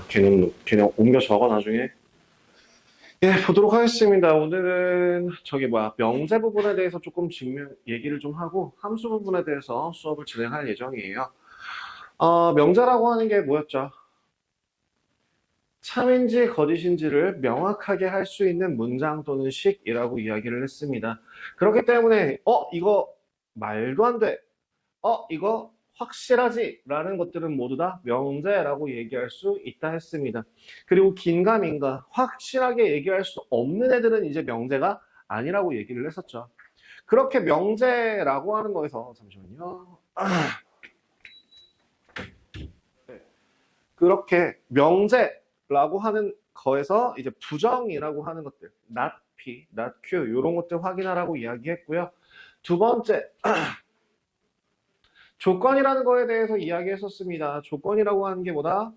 걔는 옮겨 적어, 나중에. 예, 보도록 하겠습니다. 오늘은 명제 부분에 대해서 조금 얘기를 좀 하고, 함수 부분에 대해서 수업을 진행할 예정이에요. 명제라고 하는 게 뭐였죠? 참인지 거짓인지를 명확하게 할 수 있는 문장 또는 식이라고 이야기를 했습니다. 그렇기 때문에, 이거 말도 안 돼. 이거 확실하지? 라는 것들은 모두 다 명제라고 얘기할 수 있다 했습니다. 그리고 긴가민가 확실하게 얘기할 수 없는 애들은 이제 명제가 아니라고 얘기를 했었죠. 그렇게 명제라고 하는 거에서 잠시만요. 그렇게 명제라고 하는 거에서 이제 부정이라고 하는 것들 not P, not Q 이런 것들 확인하라고 이야기했고요. 두 번째 조건이라는 거에 대해서 이야기했었습니다. 조건이라고 하는 게 뭐다?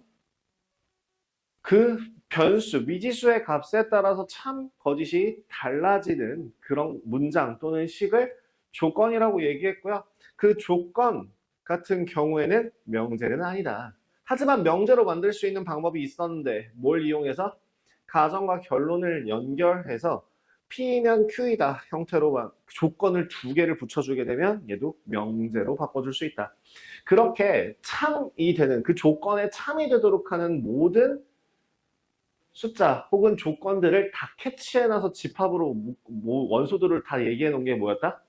그 변수, 미지수의 값에 따라서 참, 거짓이 달라지는 그런 문장 또는 식을 조건이라고 얘기했고요. 그 조건 같은 경우에는 명제는 아니다. 하지만 명제로 만들 수 있는 방법이 있었는데 뭘 이용해서? 가정과 결론을 연결해서 P면 Q이다 형태로 조건을 두 개를 붙여주게 되면 얘도 명제로 바꿔줄 수 있다. 그렇게 참이 되는 그 조건에 참이 되도록 하는 모든 숫자 혹은 조건들을 다 캐치해놔서 집합으로 원소들을 다 얘기해 놓은 게 뭐였다?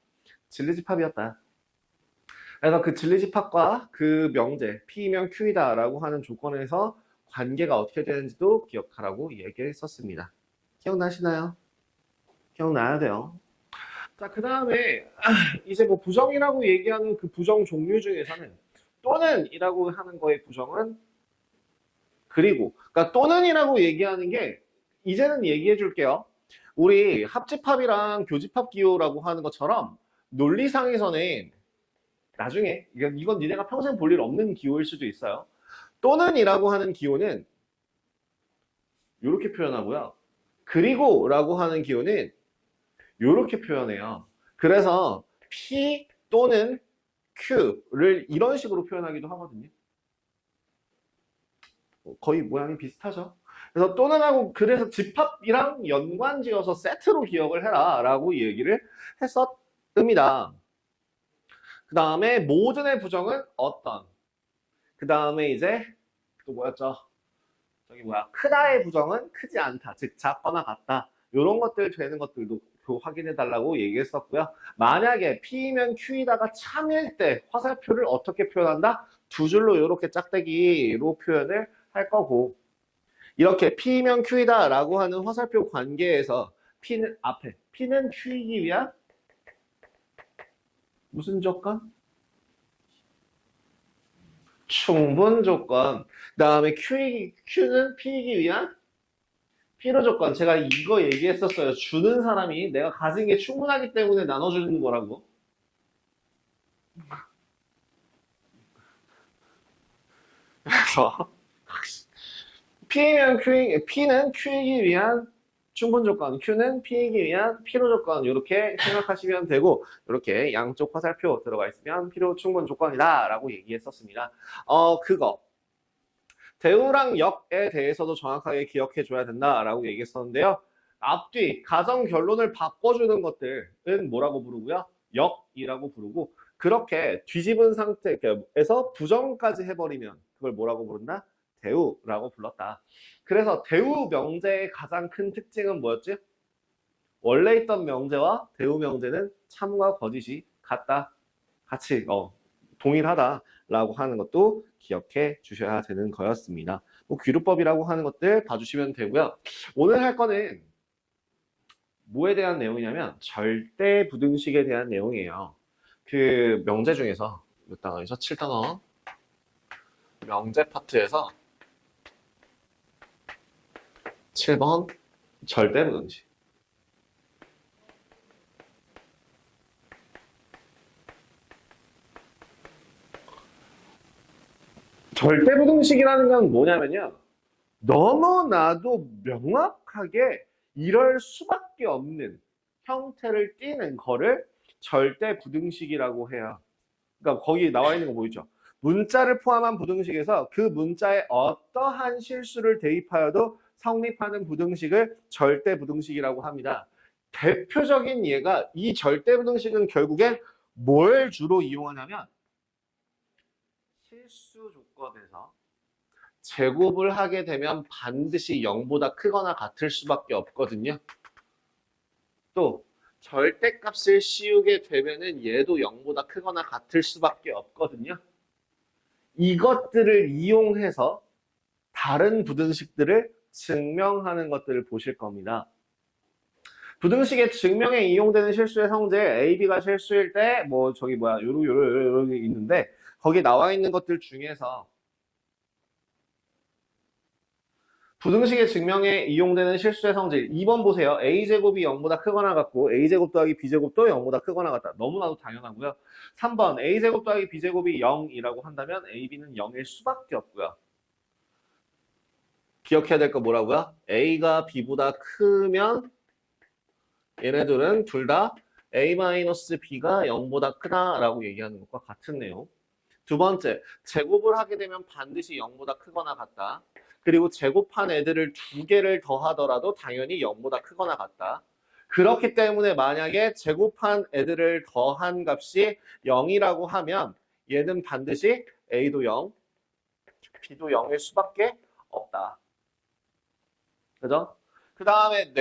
진리집합이었다. 그래서 그 진리집합과 그 명제 P면 Q이다 라고 하는 조건에서 관계가 어떻게 되는지도 기억하라고 얘기했었습니다. 기억나시나요? 기억나야 돼요. 자, 그 다음에 이제 뭐 부정이라고 얘기하는 그 부정 종류 중에서는 또는 이라고 하는 거의 부정은 그리고 그러니까 또는이라고 얘기하는 게 이제는 얘기해 줄게요. 우리 합집합이랑 교집합 기호라고 하는 것처럼 논리상에서는 나중에 이건 니네가 평생 볼 일 없는 기호일 수도 있어요. 또는이라고 하는 기호는 이렇게 표현하고요. 그리고라고 하는 기호는 이렇게 표현해요. 그래서 P 또는 Q를 이런 식으로 표현하기도 하거든요. 거의 모양이 비슷하죠. 그래서 또는 하고 그래서 집합이랑 연관지어서 세트로 기억을 해라 라고 얘기를 했었습니다. 그 다음에 모든의 부정은 어떤, 그 다음에 이제 또 뭐였죠? 크다의 부정은 크지 않다, 즉 작거나 같다, 이런 것들 되는 것들도 확인해 달라고 얘기했었고요. 만약에 P면 Q이다가 참일 때 화살표를 어떻게 표현한다? 두 줄로 이렇게 짝대기로 표현을 할 거고, 이렇게 P면 Q이다 라고 하는 화살표 관계에서 P는 Q이기 위한 무슨 조건? 충분 조건. 그 다음에 Q는 P이기 위한 필요 조건. 제가 이거 얘기했었어요. 주는 사람이 내가 가진 게 충분하기 때문에 나눠주는 거라고. 그래서 P는 Q이기 위한 충분 조건, Q는 P이기 위한 필요 조건, 이렇게 생각하시면 되고, 이렇게 양쪽 화살표 들어가 있으면 필요 충분 조건이다 라고 얘기했었습니다. 그거 대우랑 역에 대해서도 정확하게 기억해 줘야 된다라고 얘기했었는데요. 앞뒤 가정 결론을 바꿔주는 것들은 뭐라고 부르고요? 역이라고 부르고, 그렇게 뒤집은 상태에서 부정까지 해버리면 그걸 뭐라고 부른다? 대우라고 불렀다. 그래서 대우 명제의 가장 큰 특징은 뭐였지? 원래 있던 명제와 대우 명제는 참과 거짓이 같다. 같이 동일하다라고 하는 것도 기억해 주셔야 되는 거였습니다. 뭐 귀루법이라고 하는 것들 봐주시면 되고요. 오늘 할 거는 뭐에 대한 내용이냐면 절대 부등식에 대한 내용이에요. 그 명제 중에서 몇 단어에서 7단어 명제 파트에서 7번 절대 부등식. 절대부등식이라는 건 뭐냐면요. 너무나도 명확하게 이럴 수밖에 없는 형태를 띠는 거를 절대부등식이라고 해요. 그러니까 거기 나와 있는 거 보이죠? 문자를 포함한 부등식에서 그 문자에 어떠한 실수를 대입하여도 성립하는 부등식을 절대부등식이라고 합니다. 대표적인 예가 이 절대부등식은 결국엔 뭘 주로 이용하냐면 실수 조건에서 제곱을 하게 되면 반드시 0보다 크거나 같을 수밖에 없거든요. 또 절대값을 씌우게 되면은 얘도 0보다 크거나 같을 수밖에 없거든요. 이것들을 이용해서 다른 부등식들을 증명하는 것들을 보실 겁니다. 부등식의 증명에 이용되는 실수의 성질 AB가 실수일 때 뭐 저기 뭐야 요렇게 있는데 거기 나와 있는 것들 중에서 부등식의 증명에 이용되는 실수의 성질 2번 보세요. a제곱이 0보다 크거나 같고 a제곱 더하기 b제곱도 0보다 크거나 같다. 너무나도 당연하고요. 3번 a제곱 더하기 b제곱이 0이라고 한다면 ab는 0일 수밖에 없고요. 기억해야 될 거 뭐라고요? a가 b보다 크면 얘네들은 둘 다 a-b가 0보다 크다라고 얘기하는 것과 같은 내용. 두 번째, 제곱을 하게 되면 반드시 0보다 크거나 같다. 그리고 제곱한 애들을 두 개를 더하더라도 당연히 0보다 크거나 같다. 그렇기 때문에 만약에 제곱한 애들을 더한 값이 0이라고 하면 얘는 반드시 A도 0, B도 0일 수밖에 없다. 그죠? 그 다음에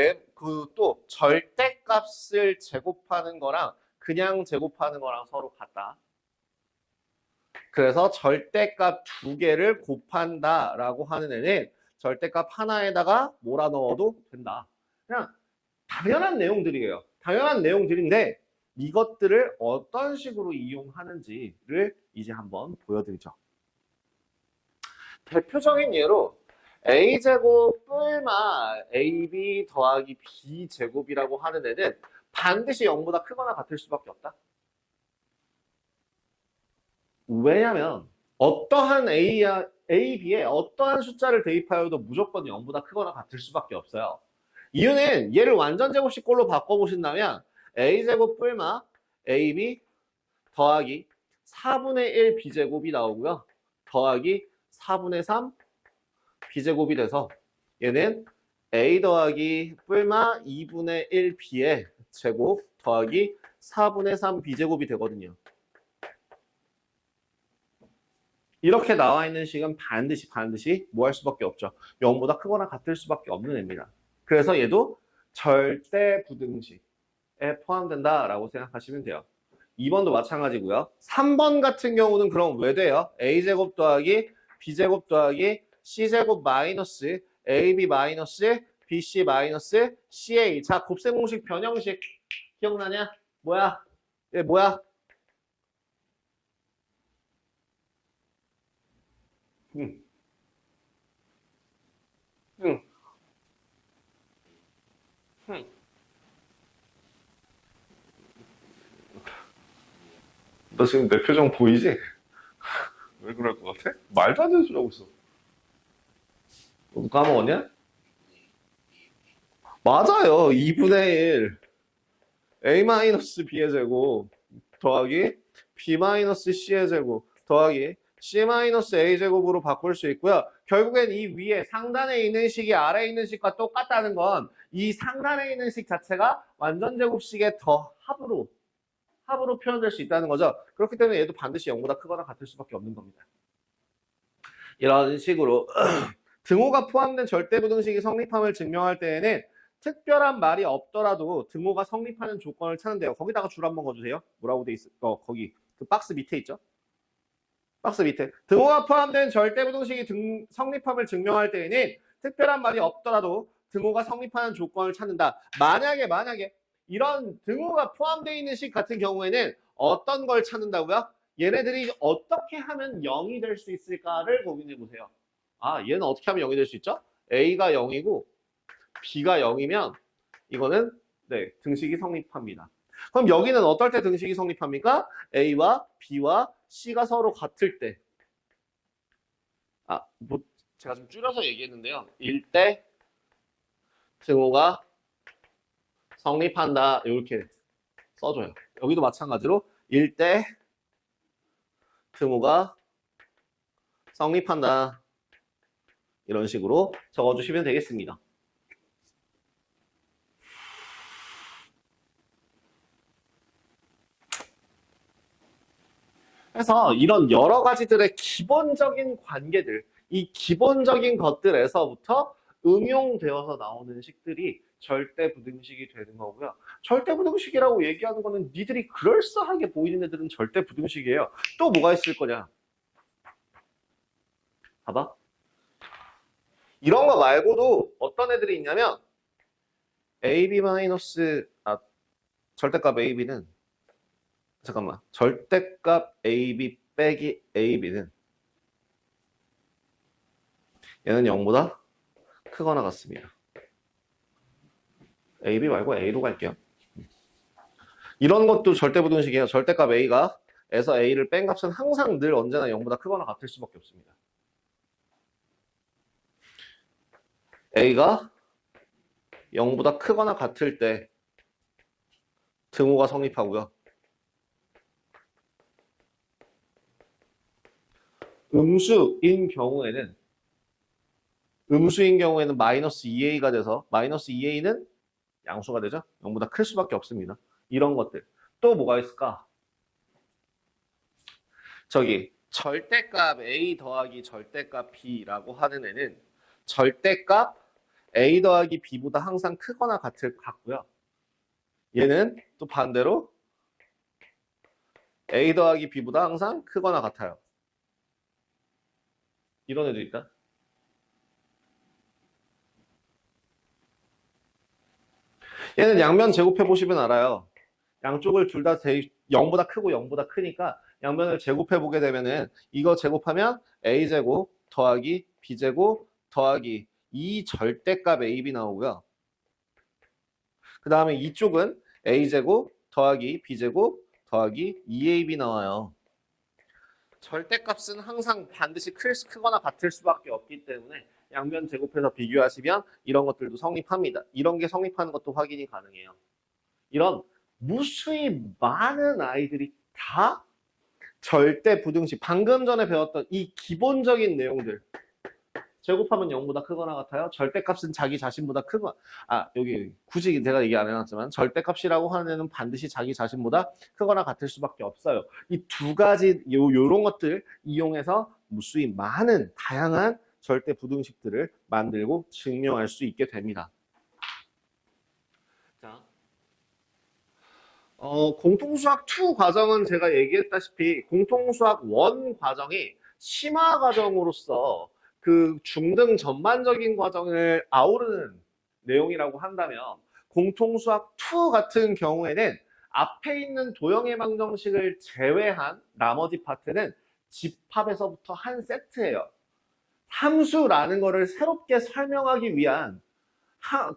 또 절대값을 제곱하는 거랑 그냥 제곱하는 거랑 서로 같다. 그래서 절대값 두 개를 곱한다라고 하는 애는 절대값 하나에다가 몰아넣어도 된다. 그냥 당연한 내용들이에요. 당연한 내용들인데 이것들을 어떤 식으로 이용하는지를 이제 한번 보여드리죠. 대표적인 예로 a제곱 뿔마 ab 더하기 b제곱이라고 하는 애는 반드시 0보다 크거나 같을 수밖에 없다. 왜냐면 어떠한 B에 어떠한 숫자를 대입하여도 무조건 0보다 크거나 같을 수밖에 없어요. 이유는 얘를 완전 제곱식꼴로 바꿔보신다면 A제곱 뿔마 AB 더하기 4분의 1 B제곱이 나오고요. 더하기 4분의 3 B제곱이 돼서 얘는 A 더하기 뿔마 2분의 1 B의 제곱 더하기 4분의 3 B제곱이 되거든요. 이렇게 나와 있는 식은 반드시 뭐 할 수밖에 없죠. 0보다 크거나 같을 수밖에 없는 애입니다. 그래서 얘도 절대 부등식에 포함된다라고 생각하시면 돼요. 2번도 마찬가지고요. 3번 같은 경우는 그럼 왜 돼요? a제곱 더하기 b제곱 더하기 c제곱 마이너스 ab 마이너스 bc 마이너스 ca. 자, 곱셈 공식 변형식 기억나냐? 뭐야? 얘 뭐야? 응. 응. 응. 너 지금 내 표정 보이지? 왜 그럴 것 같아? 말도 안 되는 소리 하고 있어. 너 까먹었냐? 맞아요. 2분의 1. a-b의 제곱 더하기 b-c의 제곱 더하기 c-a 제곱으로 바꿀 수 있고요. 결국엔 이 위에 상단에 있는 식이 아래에 있는 식과 똑같다는 건 이 상단에 있는 식 자체가 완전 제곱식의 더 합으로 표현될 수 있다는 거죠. 그렇기 때문에 얘도 반드시 0보다 크거나 같을 수밖에 없는 겁니다. 이런 식으로 등호가 포함된 절대부등식이 성립함을 증명할 때에는 특별한 말이 없더라도 등호가 성립하는 조건을 찾는데요. 거기다가 줄 한번 거주세요. 뭐라고 돼 있어? 거기 그 박스 밑에 있죠? 박스 밑에. 등호가 포함된 절대부등식이 성립함을 증명할 때에는 특별한 말이 없더라도 등호가 성립하는 조건을 찾는다. 만약에 이런 등호가 포함되어 있는 식 같은 경우에는 어떤 걸 찾는다고요? 얘네들이 어떻게 하면 0이 될 수 있을까를 고민해 보세요. 아, 얘는 어떻게 하면 0이 될 수 있죠? A가 0이고 B가 0이면 이거는 네, 등식이 성립합니다. 그럼 여기는 어떨 때 등식이 성립합니까? A와 B와 C가 서로 같을 때. 뭐 제가 좀 줄여서 얘기했는데요. 일때 등호가 성립한다. 이렇게 써줘요. 여기도 마찬가지로 일때 등호가 성립한다. 이런 식으로 적어주시면 되겠습니다. 그래서 이런 여러 가지들의 기본적인 관계들, 이 기본적인 것들에서부터 응용되어서 나오는 식들이 절대부등식이 되는 거고요. 절대부등식이라고 얘기하는 거는 니들이 그럴싸하게 보이는 애들은 절대부등식이에요. 또 뭐가 있을 거냐? 봐봐. 이런 거 말고도 어떤 애들이 있냐면 AB 마이너스 절대값 AB는 잠깐만. 절대값 AB 빼기 AB는 얘는 0보다 크거나 같습니다. AB 말고 A로 갈게요. 이런 것도 절대부등식이에요. 절대값 A가 에서 A를 뺀 값은 항상 늘 언제나 0보다 크거나 같을 수밖에 없습니다. A가 0보다 크거나 같을 때 등호가 성립하고요. 음수인 경우에는 마이너스 2a가 돼서 마이너스 2a는 양수가 되죠. 0보다 클 수밖에 없습니다. 이런 것들. 또 뭐가 있을까? 저기 절대값 a 더하기 절대값 b라고 하는 애는 절대값 a 더하기 b보다 항상 크거나 같고요. 얘는 또 반대로 a 더하기 b보다 항상 크거나 같아요. 이런 애도 있다. 얘는 양면 제곱해 보시면 알아요. 양쪽을 둘 다 0보다 크고 0보다 크니까 양면을 제곱해 보게 되면은 이거 제곱하면 a제곱 더하기 b제곱 더하기 이 절대값 ab 나오고요. 그 다음에 이쪽은 a제곱 더하기 b제곱 더하기 2ab 나와요. 절대값은 항상 반드시 크거나 같을 수밖에 없기 때문에 양면 제곱해서 비교하시면 이런 것들도 성립합니다. 이런 게 성립하는 것도 확인이 가능해요. 이런 무수히 많은 아이들이 다 절대부등식, 방금 전에 배웠던 이 기본적인 내용들, 제곱하면 0보다 크거나 같아요. 절대값은 자기 자신보다 크거나, 여기 굳이 내가 얘기 안 해놨지만 절대값이라고 하는 애는 반드시 자기 자신보다 크거나 같을 수밖에 없어요. 이 두 가지 요런 것들 이용해서 무수히 많은 다양한 절대부등식들을 만들고 증명할 수 있게 됩니다. 자, 공통수학 2 과정은 제가 얘기했다시피 공통수학 1 과정이 심화 과정으로서 그 중등 전반적인 과정을 아우르는 내용이라고 한다면 공통수학 2 같은 경우에는 앞에 있는 도형해방정식을 제외한 나머지 파트는 집합에서부터 한 세트예요. 함수라는 거를 새롭게 설명하기 위한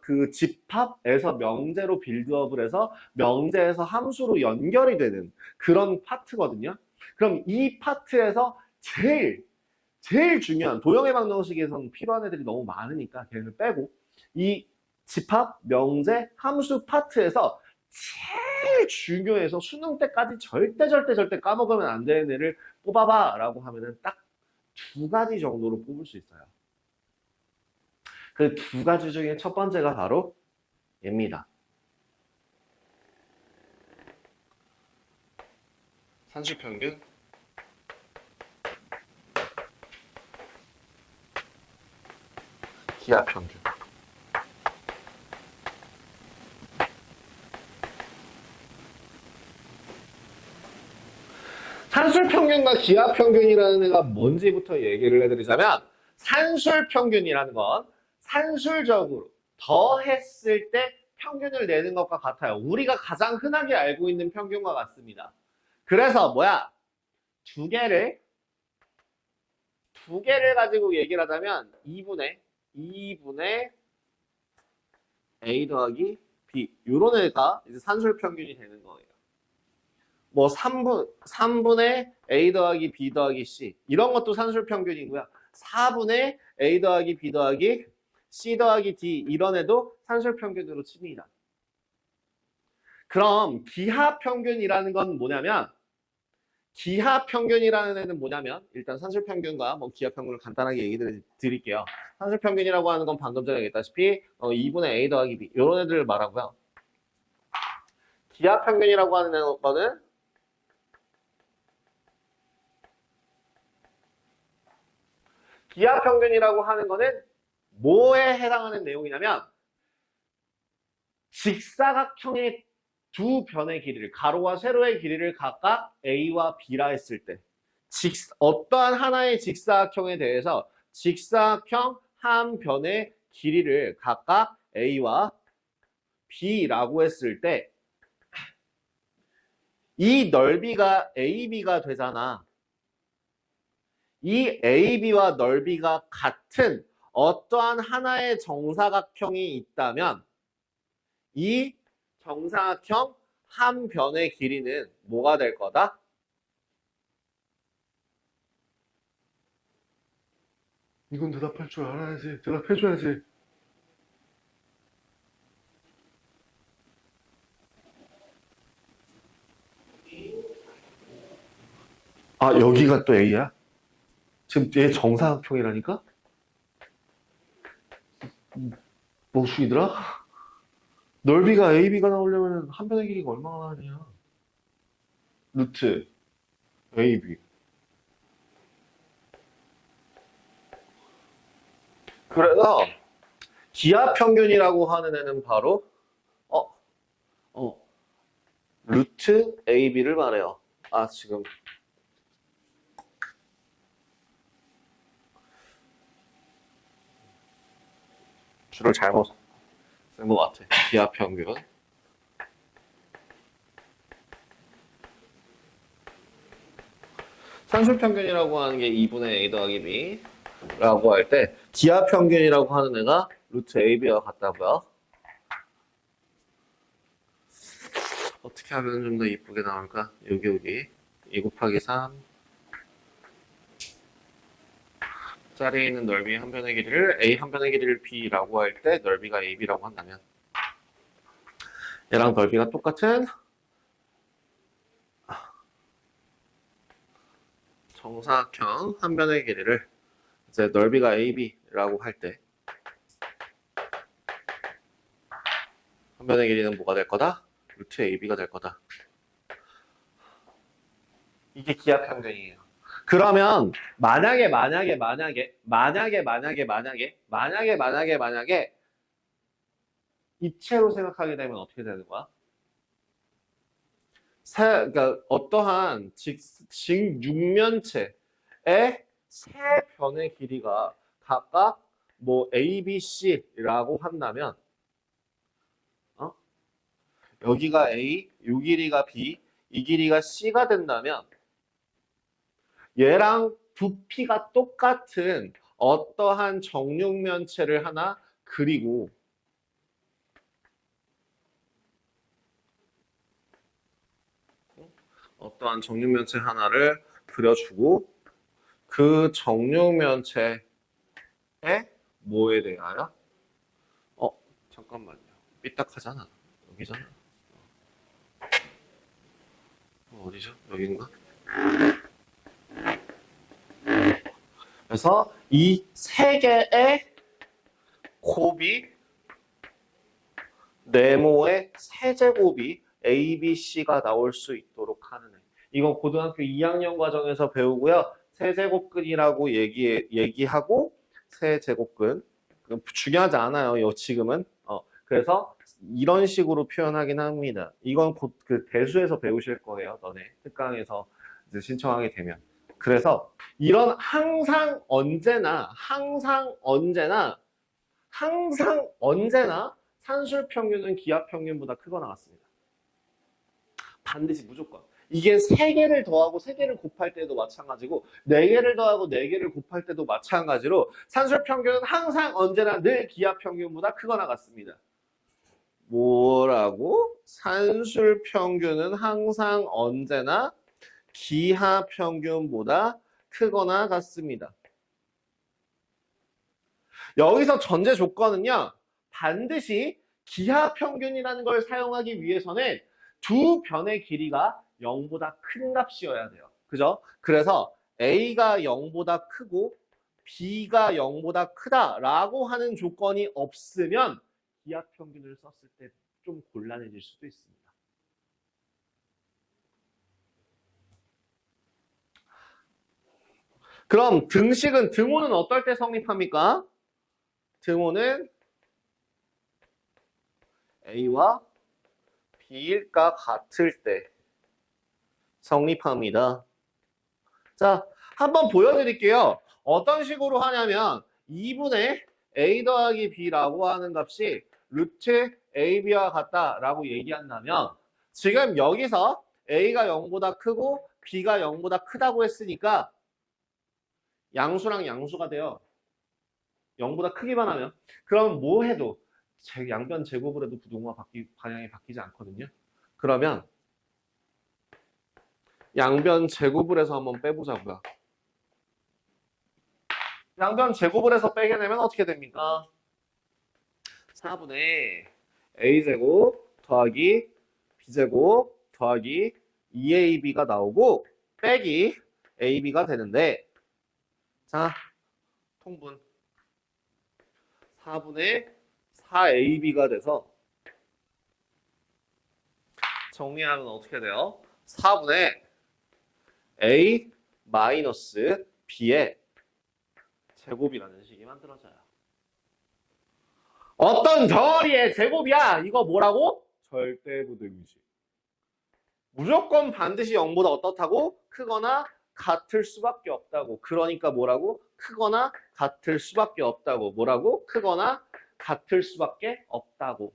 그 집합에서 명제로 빌드업을 해서 명제에서 함수로 연결이 되는 그런 파트거든요. 그럼 이 파트에서 제일 중요한 도형해방정식에서는 필요한 애들이 너무 많으니까 걔를 빼고 이 집합, 명제, 함수 파트에서 제일 중요해서 수능 때까지 절대 까먹으면 안 되는 애를 뽑아봐 라고 하면은 딱 2가지 정도로 뽑을 수 있어요. 그 2가지 중에 첫 번째가 바로 얘입니다. 산술평균, 기하평균. 산술평균과 기하평균이라는 애가 뭔지부터 얘기를 해드리자면 산술평균이라는 건 산술적으로 더했을 때 평균을 내는 것과 같아요. 우리가 가장 흔하게 알고 있는 평균과 같습니다. 그래서 뭐야? 두 개를 가지고 얘기를 하자면 2분의 A 더하기 B 이런 애가 이제 산술평균이 되는 거예요. 뭐 3분의 A 더하기 B 더하기 C 이런 것도 산술평균이고요. 4분의 A 더하기 B 더하기 C 더하기 D 이런 애도 산술평균으로 칩니다. 그럼 기하평균이라는 건 뭐냐면 기하 평균이라는 애는 뭐냐면 일단 산술 평균과 뭐 기하 평균을 간단하게 얘기 드릴게요. 산술 평균이라고 하는 건 방금 전에 얘기했다시피 2분의 A 더하기 B 이런 애들을 말하고요. 기하 평균이라고 하는 거는 기하 평균이라고 하는 거는 뭐에 해당하는 내용이냐면 직사각형의 두 변의 길이를 가로와 세로의 길이를 각각 A와 B라 했을 때 어떠한 하나의 직사각형에 대해서 직사각형 한 변의 길이를 각각 A와 B라고 했을 때 이 넓이가 AB가 되잖아. 이 AB와 넓이가 같은 어떠한 하나의 정사각형이 있다면 이 정사각형 한 변의 길이는 뭐가 될 거다? 이건 대답할 줄 알아야지. 대답해줘야지. 아, 여기가 또 A야? 지금 얘 정사각형이라니까? 뭐 수이더라? 넓이가 AB가 나오려면 한 변의 길이가 얼마나 나냐? 루트 AB. 그래서 기하 평균이라고 하는 애는 바로 어, 루트 AB를 말해요. 아, 지금 줄을 잘못 쓴 것 같아. 기하 평균. 산술 평균이라고 하는 게 2분의 A 더하기 B라고 할 때 기하 평균이라고 하는 애가 루트 AB와 같다고요. 어떻게 하면 좀 더 이쁘게 나올까? 여기 2 곱하기 3 짜리에 있는 넓이 한 변의 길이를 A 한 변의 길이를 B라고 할 때 넓이가 AB라고 한다면 얘랑 넓이가 똑같은 정사각형 한 변의 길이를 이제 넓이가 AB라고 할 때 한 변의 길이는 뭐가 될 거다? 루트 AB가 될 거다. 이게 기하 평균이에요. 그러면 만약에 입체로 생각하게 되면 어떻게 되는 거야? 그러니까 어떠한 직육면체의 세 변의 길이가 각각 뭐 A, B, C라고 한다면 여기가 A, 이 길이가 B, 이 길이가 C가 된다면 얘랑 부피가 똑같은 어떠한 정육면체를 하나 그리고 어떠한 정육면체 하나를 그려주고 그 정육면체의 뭐에 대하여? 잠깐만요. 삐딱하잖아. 여기잖아. 어디죠? 여긴가? 그래서 이 세 개의 곱이 네모의 세제곱이 A, B, C가 나올 수 있도록 하는 애. 이건 고등학교 2학년 과정에서 배우고요. 세제곱근이라고 얘기하고 세제곱근. 중요하지 않아요. 지금은. 그래서 이런 식으로 표현하긴 합니다. 이건 곧 그 대수에서 배우실 거예요. 너네 특강에서 이제 신청하게 되면. 그래서 이런 항상 언제나 산술 평균은 기하 평균보다 크거나 같습니다. 반드시 무조건. 이게 3개를 더하고 3개를 곱할 때도 마찬가지고 4개를 더하고 4개를 곱할 때도 마찬가지로 산술 평균은 항상 언제나 늘 기하 평균보다 크거나 같습니다. 뭐라고? 산술 평균은 항상 언제나 기하 평균보다 크거나 같습니다. 여기서 전제 조건은요. 반드시 기하 평균이라는 걸 사용하기 위해서는 두 변의 길이가 0보다 큰 값이어야 돼요. 그죠? 그래서 A가 0보다 크고 B가 0보다 크다라고 하는 조건이 없으면 기하 평균을 썼을 때 좀 곤란해질 수도 있습니다. 그럼 등호는 어떨 때 성립합니까? 등호는 A와 B일까 같을 때 성립합니다. 자, 한번 보여드릴게요. 어떤 식으로 하냐면 2분의 A 더하기 B라고 하는 값이 루트 AB와 같다라고 얘기한다면 지금 여기서 A가 0보다 크고 B가 0보다 크다고 했으니까 양수랑 양수가 돼요. 0보다 크기만 하면. 그럼 뭐 해도 양변 제곱을 해도 부동호가 방향이 바뀌지 않거든요. 그러면 양변 제곱을 해서 한번 빼보자고요. 양변 제곱을 해서 빼게 되면 어떻게 됩니까? 4분의 a제곱 더하기 b제곱 더하기 2ab가 나오고 빼기 ab가 되는데 자 통분 4분의 4ab가 돼서 정리하면 어떻게 돼요? 4분의 a 마이너스 b의 제곱이라는 식이 만들어져요. 어떤 덩어리의 제곱이야? 이거 뭐라고? 절대부등식. 무조건 반드시 0보다 어떻다고? 크거나 같을 수밖에 없다고. 그러니까 뭐라고? 크거나 같을 수밖에 없다고. 뭐라고? 크거나 같을 수밖에 없다고.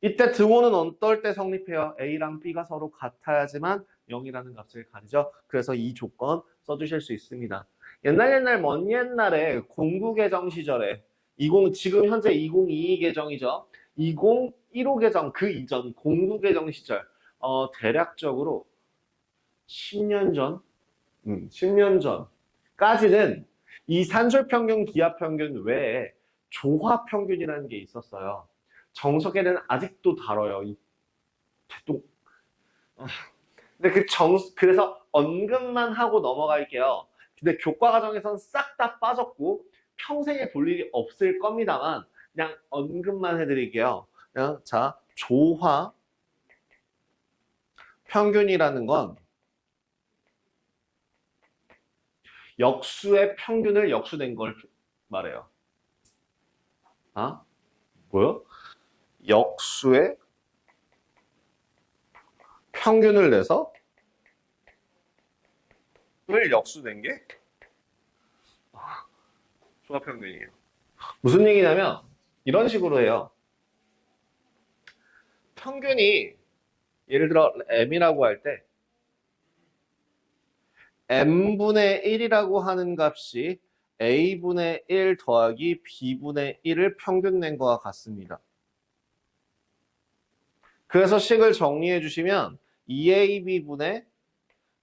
이때 등호는 어떨 때 성립해요? A랑 B가 서로 같아야지만 0이라는 값을 가리죠. 그래서 이 조건 써주실 수 있습니다. 옛날 먼 옛날에 공구 개정 시절에 지금 현재 2022 개정이죠. 2015 개정 그 이전 공구 개정 시절 대략적으로 10년 전, 10년 전까지는 이 산술평균, 기하평균 외에 조화평균이라는 게 있었어요. 정석에는 아직도 다뤄요. 근데 그래서 언급만 하고 넘어갈게요. 근데 교과 과정에선 싹 다 빠졌고 평생에 볼 일이 없을 겁니다만 그냥 언급만 해드릴게요. 자, 조화 평균이라는 건 역수의 평균을 역수된 걸 말해요. 아? 뭐요? 역수의 평균을 내서 을 역수된 게 조합평균이에요. 무슨 얘기냐면 이런 식으로 해요. 평균이 예를 들어 m이라고 할 때 m분의 1이라고 하는 값이 a분의 1 더하기 b분의 1을 평균 낸 것과 같습니다. 그래서 식을 정리해 주시면 2ab분의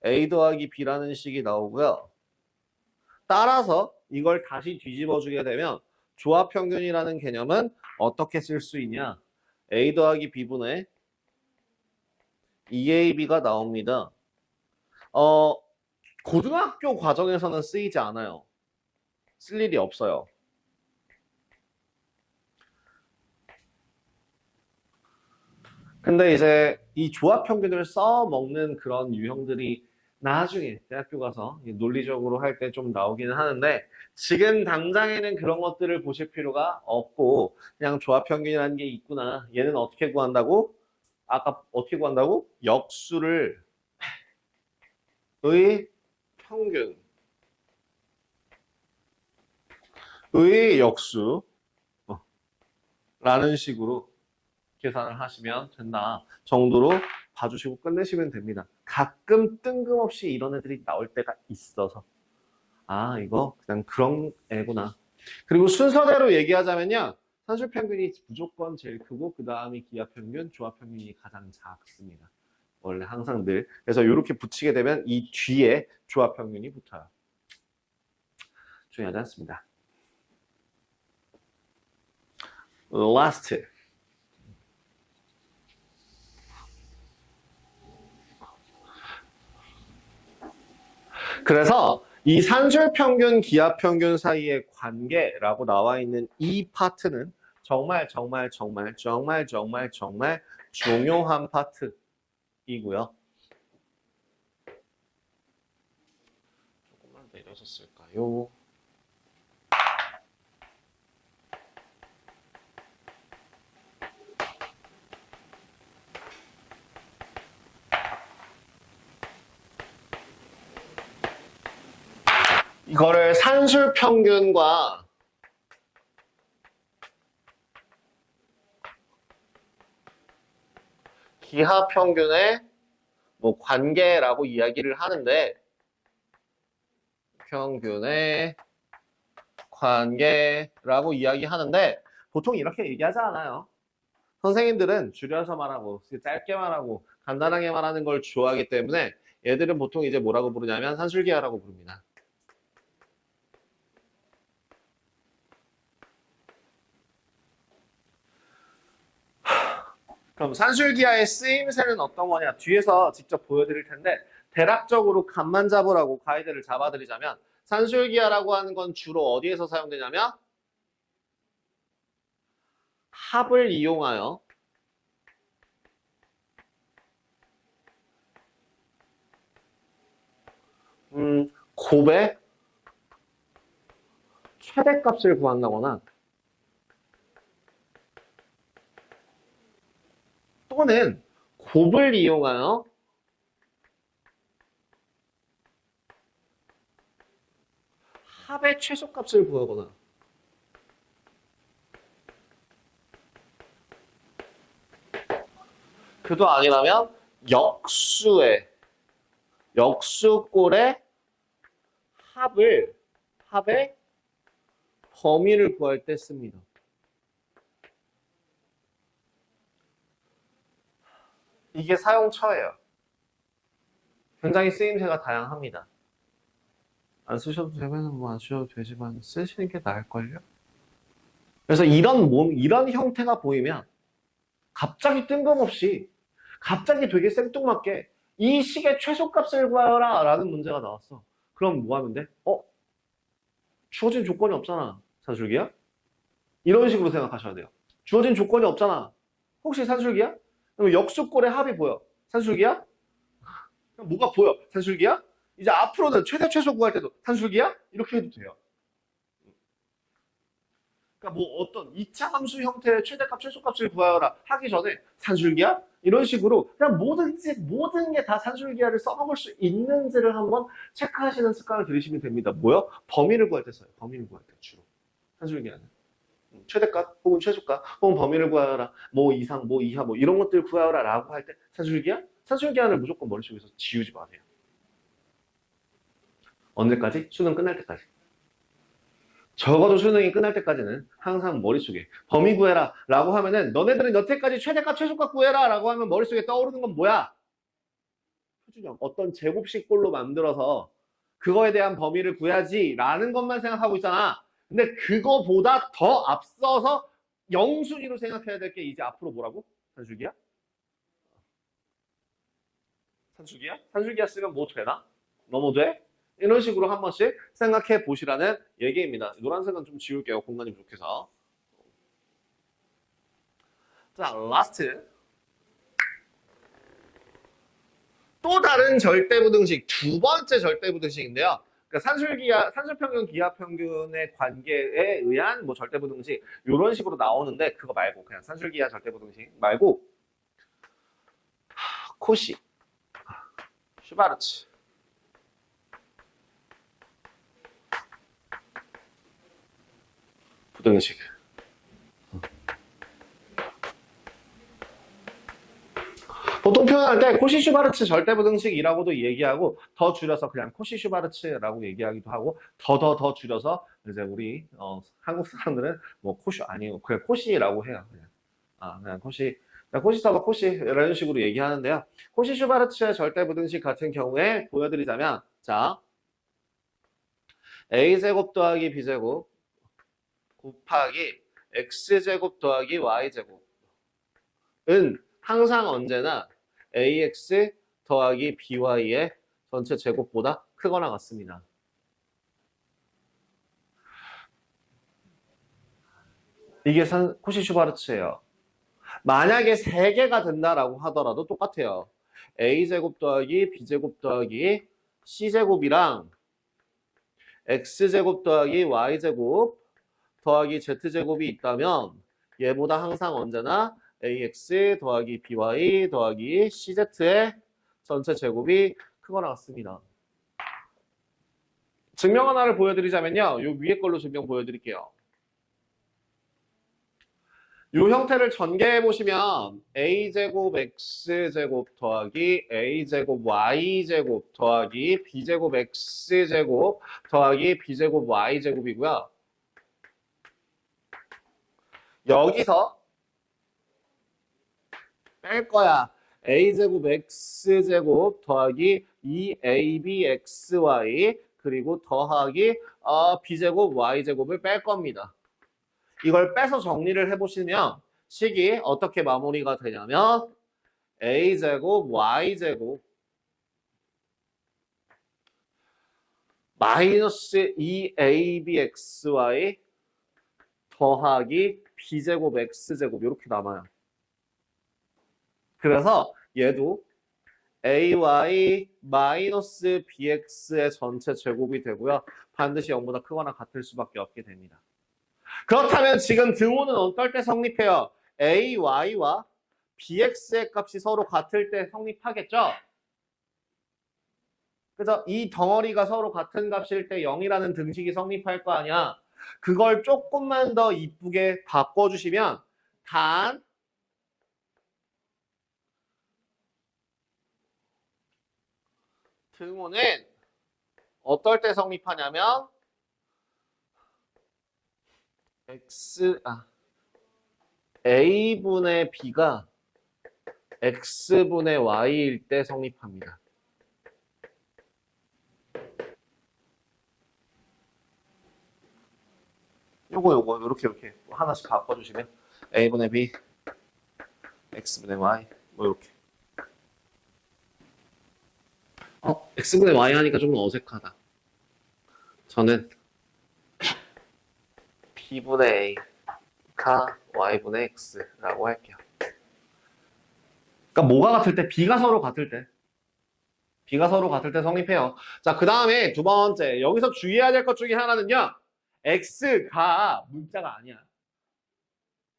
a 더하기 b라는 식이 나오고요. 따라서 이걸 다시 뒤집어 주게 되면 조합평균이라는 개념은 어떻게 쓸 수 있냐? a 더하기 b분의 2ab가 나옵니다. 고등학교 과정에서는 쓰이지 않아요. 쓸 일이 없어요. 근데 이제 이 조합평균을 써먹는 그런 유형들이 나중에 대학교 가서 논리적으로 할 때 좀 나오기는 하는데 지금 당장에는 그런 것들을 보실 필요가 없고 그냥 조합평균이라는 게 있구나. 얘는 어떻게 구한다고? 아까 어떻게 구한다고? 역수를 의 평균 의 역수 라는 식으로 계산을 하시면 된다 정도로 봐주시고 끝내시면 됩니다. 가끔 뜬금없이 이런 애들이 나올 때가 있어서 아 이거 그냥 그런 애구나. 그리고 순서대로 얘기하자면요. 산술평균이 무조건 제일 크고 그 다음이 기하평균, 조합평균이 가장 작습니다. 원래 항상 늘. 그래서 이렇게 붙이게 되면 이 뒤에 조합평균이 붙어요. 중요하지 않습니다. Last. 그래서 이 산술평균, 기하평균 사이의 관계라고 나와 있는 이 파트는 정말 정말 정말 정말 정말 정말 중요한 파트이고요. 조금만 내려서 쓸까요? 이거를 산술평균과 기하평균의 뭐 관계라고 이야기를 하는데, 평균의 관계라고 이야기하는데 보통 이렇게 얘기하지 않아요. 선생님들은 줄여서 말하고 짧게 말하고 간단하게 말하는 걸 좋아하기 때문에 얘들은 보통 이제 뭐라고 부르냐면 산술기하라고 부릅니다. 그럼 산술기하의 쓰임새는 어떤 거냐? 뒤에서 직접 보여드릴 텐데 대략적으로 감만 잡으라고 가이드를 잡아드리자면 산술기하라고 하는 건 주로 어디에서 사용되냐면 합을 이용하여 곱의 최대값을 구한다거나 또는 곱을 이용하여 합의 최소값을 구하거나 그도 아니라면 역수꼴의 합의 범위를 구할 때 씁니다. 이게 사용처예요. 굉장히 쓰임새가 다양합니다. 안 쓰셔도 되면 뭐 안 쓰셔도 되지만 쓰시는 게 나을걸요? 그래서 이런 형태가 보이면 갑자기 뜬금없이 갑자기 되게 생뚱맞게 이 식의 최소값을 구하라 라는 문제가 나왔어. 그럼 뭐 하면 돼? 주어진 조건이 없잖아. 산술기야? 이런 식으로 생각하셔야 돼요. 주어진 조건이 없잖아. 혹시 산술기야? 그럼 역수꼴의 합이 보여. 산술기야? 그럼 뭐가 보여? 산술기야? 이제 앞으로는 최대 최소 구할 때도 산술기야? 이렇게 해도 돼요. 그러니까 뭐 어떤 2차 함수 형태의 최대값, 최소값을 구하라 하기 전에 산술기야? 이런 식으로 그냥 모든 게 다 산술기하를 써먹을 수 있는지를 한번 체크하시는 습관을 들이시면 됩니다. 뭐요? 범위를 구할 때 써요. 범위를 구할 때 주로. 산술기하는. 최대값 혹은 최소값 혹은 범위를 구하라. 뭐 이상, 뭐 이하, 뭐 이런 것들 구하라 라고 할 때 산술기하? 산술기하를 무조건 머릿속에서 지우지 마세요. 언제까지? 수능 끝날 때까지. 적어도 수능이 끝날 때까지는 항상 머릿속에 범위 구해라 라고 하면은 너네들은 여태까지 최대값 최소값 구해라 라고 하면 머릿속에 떠오르는 건 뭐야? 표준형 어떤 제곱식꼴로 만들어서 그거에 대한 범위를 구해야지 라는 것만 생각하고 있잖아. 근데 그거보다 더 앞서서 영순위로 생각해야 될 게 이제 앞으로 뭐라고? 산술기야? 산술기야? 산술기야 쓰면 뭐 되나? 너무 돼? 이런 식으로 한 번씩 생각해 보시라는 얘기입니다. 노란색은 좀 지울게요. 공간이 부족해서. 자, 라스트. 또 다른 절대부등식, 두 번째 절대부등식인데요. 그러니까 산술평균, 기하평균의 관계에 의한 뭐 절대부등식 이런 식으로 나오는데 그거 말고 그냥 산술기하 절대부등식 말고 코시, 슈바르츠 부등식. 보통 표현할 때 코시-슈바르츠 절대부등식이라고도 얘기하고 더 줄여서 그냥 코시-슈바르츠라고 얘기하기도 하고 더 줄여서 이제 우리 한국 사람들은 뭐 코시 아니고 그냥 코시라고 해요. 그냥 코시, 코시 써봐 코시 이런 식으로 얘기하는데요. 코시-슈바르츠의 절대부등식 같은 경우에 보여드리자면 자 a제곱 더하기 b제곱 곱하기 x제곱 더하기 y제곱은 항상 언제나 ax 더하기 by의 전체 제곱보다 크거나 같습니다. 이게 코시-슈바르츠예요. 만약에 3개가 된다라고 하더라도 똑같아요. a제곱 더하기 b제곱 더하기 c제곱이랑 x제곱 더하기 y제곱 더하기 z제곱이 있다면 얘보다 항상 언제나 ax 더하기 by 더하기 cz의 전체 제곱이 크거나 같습니다. 증명 하나를 보여드리자면요. 요 위에 걸로 증명 보여드릴게요. 요 형태를 전개해 보시면 a제곱 x제곱 더하기 a제곱 y제곱 더하기 b제곱 x제곱 더하기 b제곱 y제곱이고요. 여기서 뺄 거야. a제곱 x제곱 더하기 2abxy 그리고 더하기 b제곱 y제곱을 뺄 겁니다. 이걸 빼서 정리를 해보시면 식이 어떻게 마무리가 되냐면 a제곱 y제곱 마이너스 2abxy 더하기 b제곱 x제곱 이렇게 남아요. 그래서 얘도 ay 마이너스 bx의 전체 제곱이 되고요. 반드시 0보다 크거나 같을 수밖에 없게 됩니다. 그렇다면 지금 등호는 어떨 때 성립해요? ay와 bx의 값이 서로 같을 때 성립하겠죠? 그래서 이 덩어리가 서로 같은 값일 때 0이라는 등식이 성립할 거 아니야. 그걸 조금만 더 이쁘게 바꿔주시면 단 등호는 어떨 때 성립하냐면 a분의 b가 x분의 y일 때 성립합니다. 요거 이렇게 하나씩 바꿔주시면 a분의 b x분의 y 이렇게 x분의 y 하니까 좀 어색하다. 저는 b분의 a가 y분의 x라고 할게요. 그러니까 뭐가 같을 때? b가 서로 같을 때. b가 서로 같을 때 성립해요. 자, 그 다음에 두 번째. 여기서 주의해야 될 것 중에 하나는요. x가 문자가 아니야.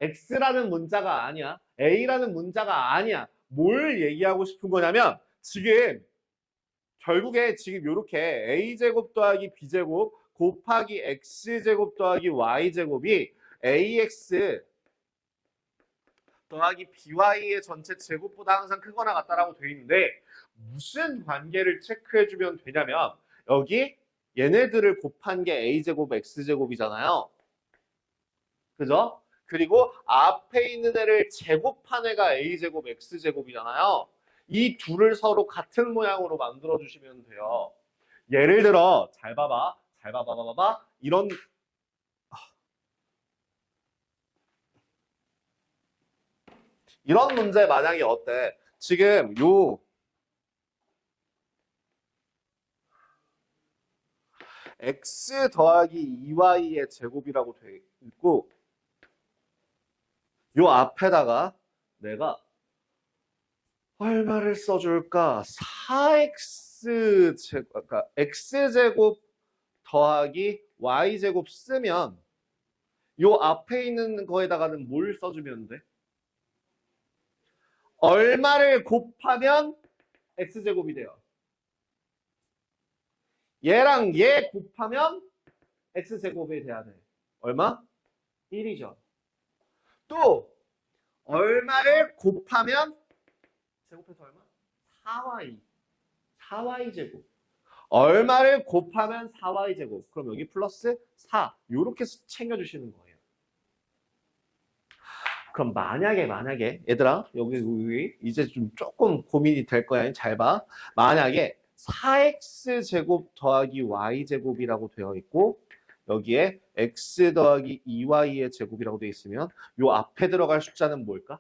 x라는 문자가 아니야. a라는 문자가 아니야. 뭘 얘기하고 싶은 거냐면 지금 결국에 지금 이렇게 a제곱 더하기 b제곱 곱하기 x제곱 더하기 y제곱이 ax 더하기 by의 전체 제곱보다 항상 크거나 같다라고 돼 있는데 무슨 관계를 체크해주면 되냐면 여기 얘네들을 곱한 게 a제곱 x제곱이잖아요. 그죠? 그리고 앞에 있는 애를 제곱한 애가 a제곱 x제곱이잖아요. 이 둘을 서로 같은 모양으로 만들어 주시면 돼요. 예를 들어 잘 봐봐. 이런 문제 만약에 어때? 지금 요 x 더하기 2y의 제곱이라고 돼 있고 요 앞에다가 내가 얼마를 써줄까? 4x 제곱, 그러니까 x제곱 더하기 y제곱 쓰면 요 앞에 있는 거에다가는 뭘 써주면 돼? 얼마를 곱하면 x제곱이 돼요? 얘랑 얘 곱하면 x제곱이 돼야 돼. 얼마? 1이죠. 또 얼마를 곱하면 제곱해서 얼마? 4y. 4y제곱. 얼마를 곱하면 4y제곱. 그럼 여기 플러스 4. 요렇게 챙겨주시는 거예요. 그럼 만약에 얘들아 여기 이제 좀 조금 고민이 될 거야. 잘 봐. 만약에 4x제곱 더하기 y제곱이라고 되어 있고 여기에 x 더하기 2y의 제곱이라고 되어 있으면 요 앞에 들어갈 숫자는 뭘까?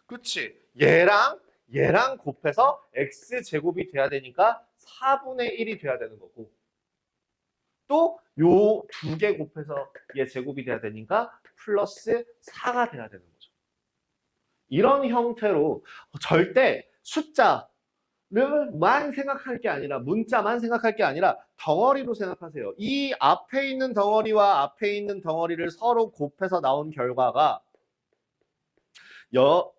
그치. 얘랑 얘랑 곱해서 x제곱이 돼야 되니까 4분의 1이 돼야 되는 거고 또 요 두 개 곱해서 얘 제곱이 돼야 되니까 플러스 4가 돼야 되는 거죠. 이런 형태로 절대 숫자를만 생각할 게 아니라 문자만 생각할 게 아니라 덩어리로 생각하세요. 이 앞에 있는 덩어리와 앞에 있는 덩어리를 서로 곱해서 나온 결과가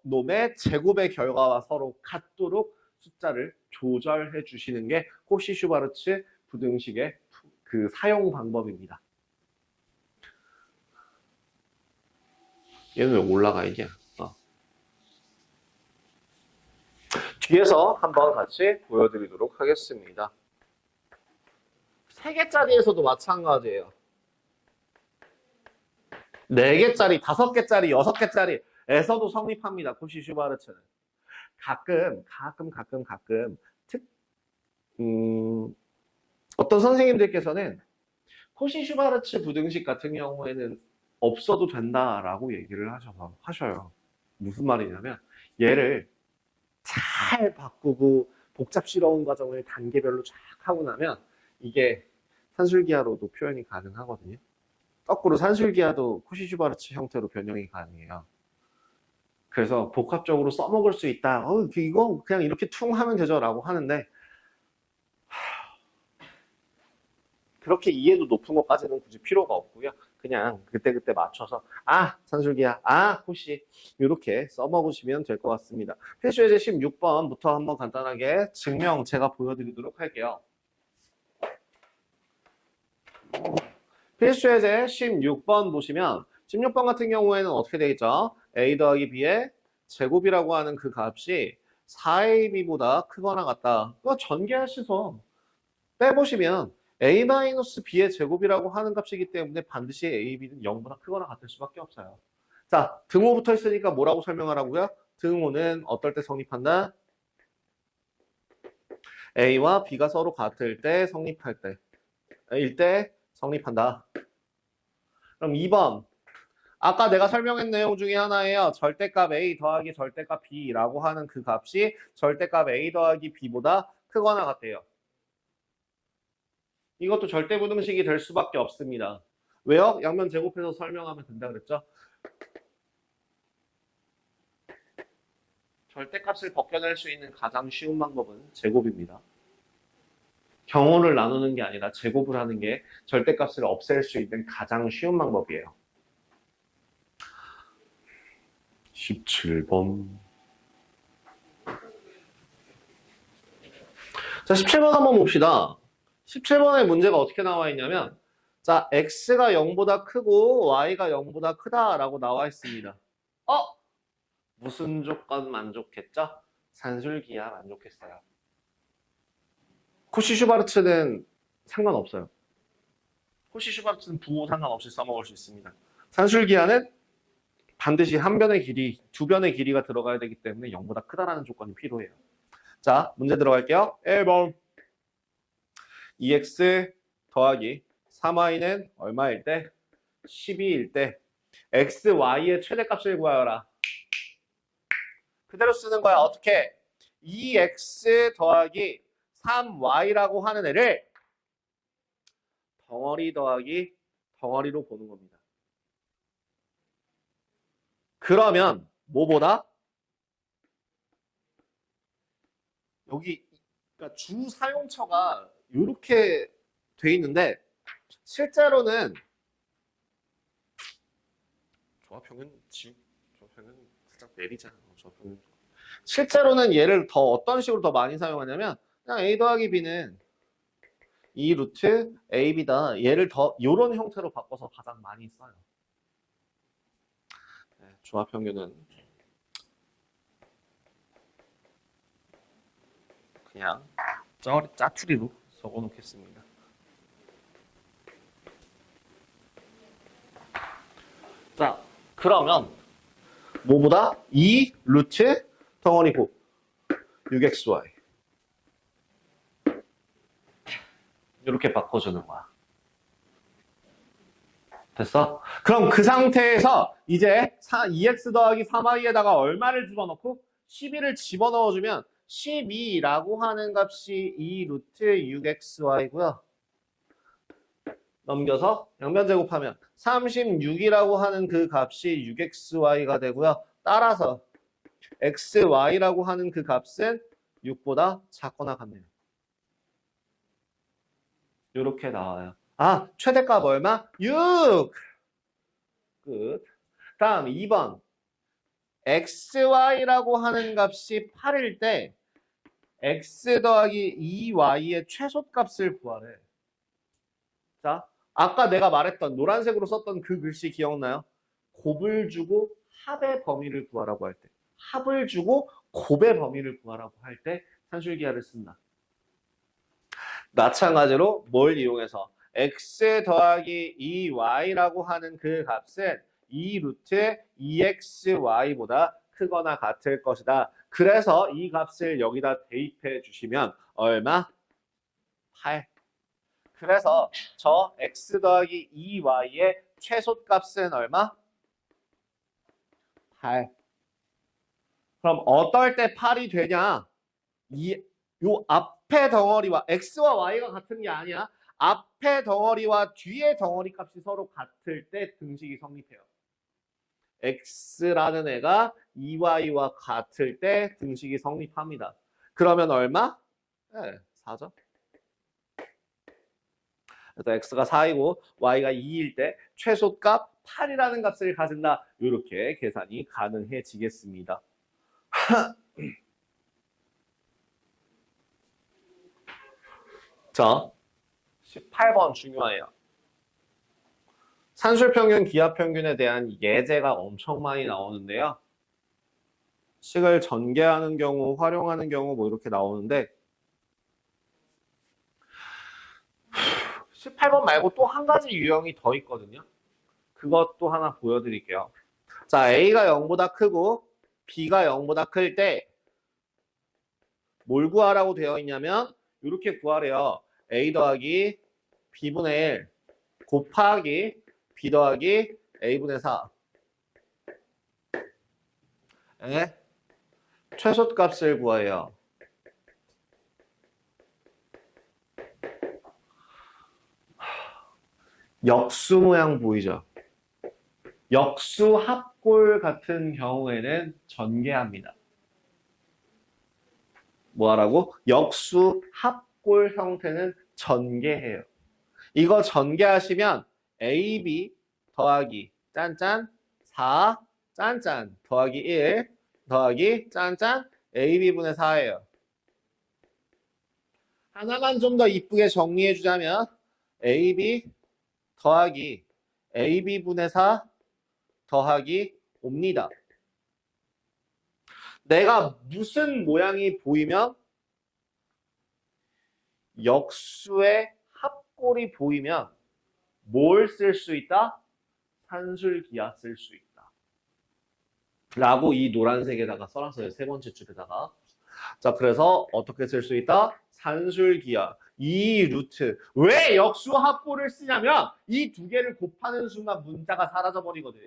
놈의 제곱의 결과와 서로 같도록 숫자를 조절해 주시는 게 코시-슈바르츠 부등식의 그 사용 방법입니다. 얘는 왜 올라가 있냐? 뒤에서 한번 같이 보여드리도록 하겠습니다. 3개짜리에서도 마찬가지예요. 4개짜리, 5개짜리, 6개짜리에서도 성립합니다. 코시-슈바르츠는. 가끔 어떤 선생님들께서는 코시-슈바르츠 부등식 같은 경우에는 없어도 된다라고 얘기를 하셔요. 무슨 말이냐면 얘를 잘 바꾸고 복잡스러운 과정을 단계별로 쫙 하고 나면 이게 산술기하로도 표현이 가능하거든요. 거꾸로 산술기하도 코시-슈바르츠 형태로 변형이 가능해요. 그래서 복합적으로 써먹을 수 있다. 이거 그냥 이렇게 퉁 하면 되죠 라고 하는데 그렇게 이해도 높은 것까지는 굳이 필요가 없고요. 그냥 그때그때 맞춰서 산술기하, 코시 이렇게 써먹으시면 될 것 같습니다. 필수예제 16번부터 한번 간단하게 증명 제가 보여드리도록 할게요. 필수예제 16번 보시면 16번 같은 경우에는 어떻게 되어 있죠? a 더하기 b의 제곱이라고 하는 그 값이 4ab보다 크거나 같다. 그거 전개하셔서 빼보시면 a-b의 제곱이라고 하는 값이기 때문에 반드시 a,b는 0보다 크거나 같을 수밖에 없어요. 자, 등호 붙어 있으니까 뭐라고 설명하라고요? 등호는 어떨 때 성립한다? a와 b가 서로 같을 때 성립할 때 성립한다. 그럼 2번. 아까 내가 설명한 내용 중에 하나예요. 절대값 a 더하기 절대값 b라고 하는 그 값이 절대값 a 더하기 b보다 크거나 같대요. 이것도 절대부등식이 될 수밖에 없습니다. 왜요? 양면 제곱해서 설명하면 된다 그랬죠? 절대값을 벗겨낼 수 있는 가장 쉬운 방법은 제곱입니다. 경호를 나누는 게 아니라 제곱을 하는 게 절대값을 없앨 수 있는 가장 쉬운 방법이에요. 17번. 자, 17번 한번 봅시다. 17번의 문제가 어떻게 나와 있냐면 자, x가 0보다 크고 y가 0보다 크다라고 나와 있습니다. 무슨 조건 만족했죠? 산술기하 만족했어요. 코시-슈바르츠는 상관없어요. 코시-슈바르츠는 부호 상관없이 써먹을 수 있습니다. 산술기하는 반드시 한 변의 길이, 두 변의 길이가 들어가야 되기 때문에 0보다 크다라는 조건이 필요해요. 자, 문제 들어갈게요. 1번 2x 더하기 3y는 얼마일 때? 12일 때 x, y의 최대값을 구하여라. 그대로 쓰는 거야. 어떻게? 2x 더하기 3y라고 하는 애를 덩어리 더하기 덩어리로 보는 겁니다. 그러면 뭐보다? 여기 그러니까 주 사용처가 이렇게 돼 있는데 실제로는 조합형은 살짝 내리자. 조합형은 실제로는 얘를 더 어떤 식으로 더 많이 사용하냐면 그냥 a 더하기 b는 2 루트 ab다. 얘를 더 이런 형태로 바꿔서 가장 많이 써요. 네, 조합평균은 그냥 짜투리로 적어놓겠습니다. 자, 그러면 뭐보다 2 루트 덩어리 곱 6xy 이렇게 바꿔주는 거야. 됐어? 그럼 그 상태에서 이제 2x 더하기 3y에다가 얼마를 집어넣고 12를 집어넣어주면 12라고 하는 값이 2 루트 6xy고요. 넘겨서 양변 제곱하면 36이라고 하는 그 값이 6xy가 되고요. 따라서 xy라고 하는 그 값은 6보다 작거나 같네요. 이렇게 나와요. 아, 최대값 얼마? 6! 끝. 다음 2번. xy라고 하는 값이 8일 때 x 더하기 2y의 최소값을 구하래. 자, 아까 내가 말했던 노란색으로 썼던 그 글씨 기억나요? 곱을 주고 합의 범위를 구하라고 할 때, 합을 주고 곱의 범위를 구하라고 할 때 산술기하를 쓴다. 마찬가지로 뭘 이용해서 x 더하기 2y라고 하는 그 값은 2 루트 2xy보다 크거나 같을 것이다. 그래서 이 값을 여기다 대입해 주시면 얼마? 8. 그래서 저 x 더하기 2y의 최소값은 얼마? 8. 그럼 어떨 때 8이 되냐? 요 앞에 덩어리와 x와 y가 같은 게 아니야. 앞에 덩어리와 뒤에 덩어리 값이 서로 같을 때 등식이 성립해요. x라는 애가 2y와 같을 때 등식이 성립합니다. 그러면 얼마? 네, 4죠. 그래서 x가 4이고 y가 2일 때 최소값 8이라는 값을 가진다. 이렇게 계산이 가능해지겠습니다. 자, 18번 중요해요. 산술평균, 기하평균에 대한 예제가 엄청 많이 나오는데요. 식을 전개하는 경우, 활용하는 경우 뭐 이렇게 나오는데 18번 말고 또 한 가지 유형이 더 있거든요. 그것도 하나 보여드릴게요. 자, A가 0보다 크고 B가 0보다 클 때 뭘 구하라고 되어 있냐면 이렇게 구하래요. A 더하기 B분의 1 곱하기 B 더하기 A분의 4. 에? 최소값을 구해요. 역수 모양 보이죠? 역수 합골 같은 경우에는 전개합니다. 뭐 하라고? 역수 합골 형태는 전개해요. 이거 전개하시면 AB 더하기 짠짠 4 짠짠 더하기 1 더하기 짠짠 AB분의 4예요. 하나만 좀 더 이쁘게 정리해 주자면 AB 더하기 AB분의 4 더하기 옵니다. 내가 무슨 모양이 보이면 역수의 합골이 보이면 뭘 쓸 수 있다? 산술기하 쓸 수 있다. 라고 이 노란색에다가 써놨어요. 세 번째 줄에다가. 자, 그래서 어떻게 쓸 수 있다? 산술기하. 이 루트. 왜 역수 합골을 쓰냐면 이 두 개를 곱하는 순간 문자가 사라져버리거든.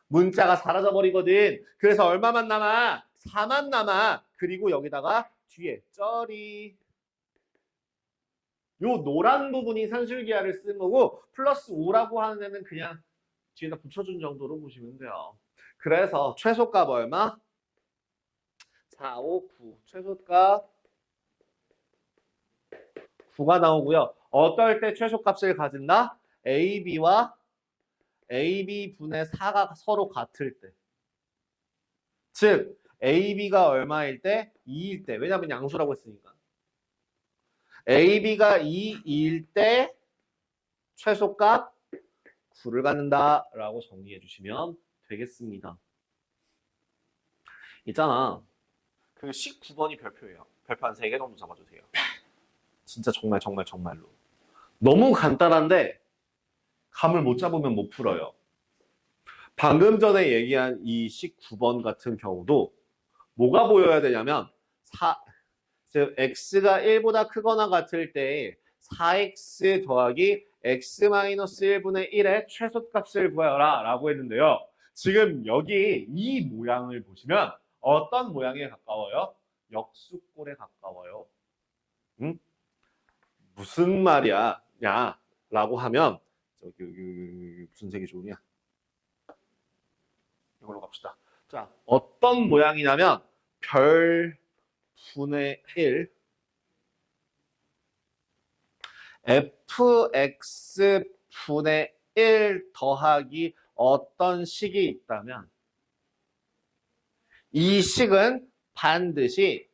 문자가 사라져버리거든. 그래서 얼마만 남아? 4만 남아. 그리고 여기다가 뒤에 쩌리. 요 노란 부분이 산술기하를 쓴 거고 플러스 5라고 하는 애는 그냥 뒤에다 붙여준 정도로 보시면 돼요. 그래서 최소값 얼마? 4, 5, 9. 최소값 9가 나오고요. 어떨 때 최소값을 가진다? AB와 AB분의 4가 서로 같을 때. 즉 AB가 얼마일 때? 2일 때. 왜냐면 양수라고 했으니까. AB가 2일 때 최소값 9를 갖는다 라고 정리해 주시면 되겠습니다. 있잖아. 그 19번이 별표예요. 별표 한 3개 정도 잡아주세요. 진짜 정말로. 너무 간단한데 감을 못 잡으면 못 풀어요. 방금 전에 얘기한 이 19번 같은 경우도 뭐가 보여야 되냐면 즉 x가 1보다 크거나 같을 때 4x 더하기 x-1분의 1의 최소값을 구하라 라고 했는데요. 지금 여기 이 모양을 보시면 어떤 모양에 가까워요? 역수꼴에 가까워요. 응? 무슨 말이야? 야, 라고 하면 여기 무슨 색이 좋으냐? 이걸로 갑시다. 자, 어떤 모양이냐면 별 분의 1 fx 분의 1 더하기 어떤 식이 있다면 이 식은 반드시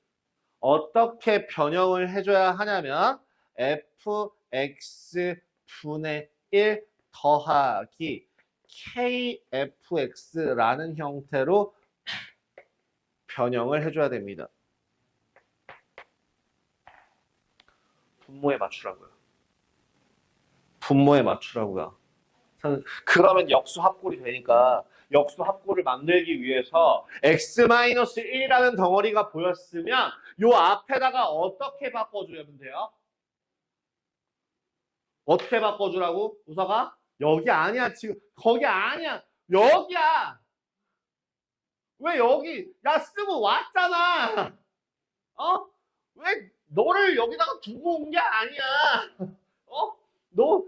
어떻게 변형을 해줘야 하냐면 fx 분의 1 더하기 kfx라는 형태로 변형을 해줘야 됩니다. 분모에 맞추라고요. 분모에 맞추라고요. 그러면 역수합골이 되니까 역수합골을 만들기 위해서 x-1이라는 덩어리가 보였으면 요 앞에다가 어떻게 바꿔주면 돼요? 어떻게 바꿔주라고? 우서가? 여기 아니야. 지금 거기 아니야. 여기야. 왜 여기? 야, 쓰고 왔잖아. 어? 왜 너를 여기다가 두고 온 게 아니야. 어?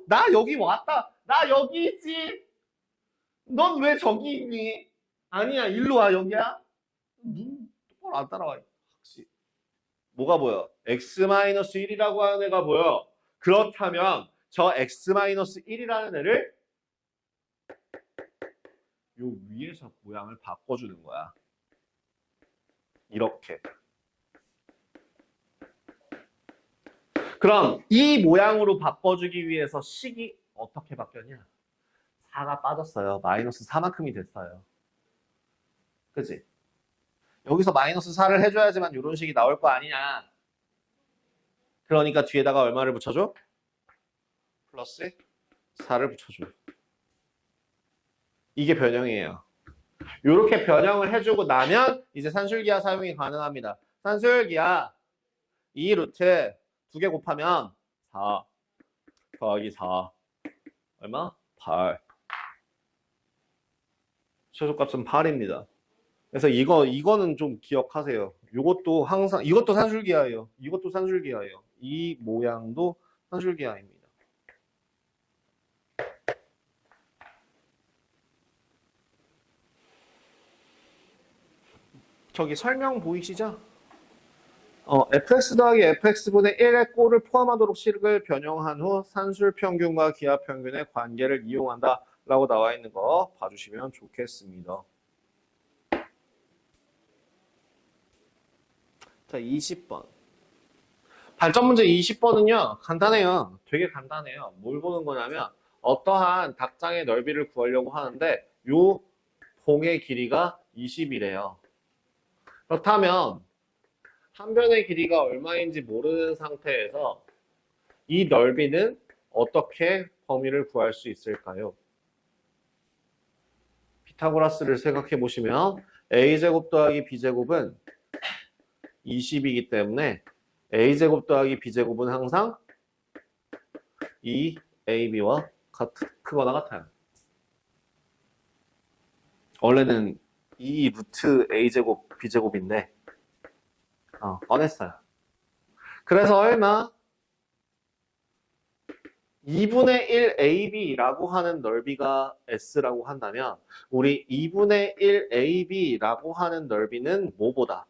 나 여기 왔다. 나 여기 있지. 넌 왜 저기 있니? 아니야, 일로 와, 여기야. 눈 똑바로 안 따라와. 혹시 뭐가 보여? x-1이라고 하는 애가 보여. 그렇다면 저 x-1이라는 애를 요 위에서 모양을 바꿔주는 거야. 이렇게. 그럼 이 모양으로 바꿔주기 위해서 식이 어떻게 바뀌었냐? 4가 빠졌어요. 마이너스 4만큼이 됐어요. 그치? 여기서 마이너스 4를 해줘야지만 이런 식이 나올 거 아니냐. 그러니까 뒤에다가 얼마를 붙여줘? 플러스 4를 붙여줘. 이게 변형이에요. 이렇게 변형을 해주고 나면 이제 산술기하 사용이 가능합니다. 산술기하 이 루트 2개 곱하면 4 더하기 4 얼마? 8. 최소값은 8입니다. 그래서 이거는 좀 기억하세요. 이것도 항상 이것도 산술기하예요. 이것도 산술기하예요. 이 모양도 산술기하입니다. 저기 설명 보이시죠? fx 더하기 fx분의 1의 꼴을 포함하도록 식을 변형한 후 산술 평균과 기하 평균의 관계를 이용한다 라고 나와 있는 거 봐주시면 좋겠습니다. 자, 20번. 발전 문제 20번은요, 간단해요. 되게 간단해요. 뭘 보는 거냐면, 어떠한 닭장의 넓이를 구하려고 하는데, 요 봉의 길이가 20이래요. 그렇다면, 한 변의 길이가 얼마인지 모르는 상태에서 이 넓이는 어떻게 범위를 구할 수 있을까요? 피타고라스를 생각해 보시면 a제곱 더하기 b제곱은 20이기 때문에 a제곱 더하기 b제곱은 항상 2ab와 크거나 같아요. 원래는 2 루트 a제곱 b제곱인데 꺼냈어요. 그래서 얼마? 2분의 1 AB라고 하는 넓이가 S라고 한다면 우리 2분의 1 AB라고 하는 넓이는 뭐보다?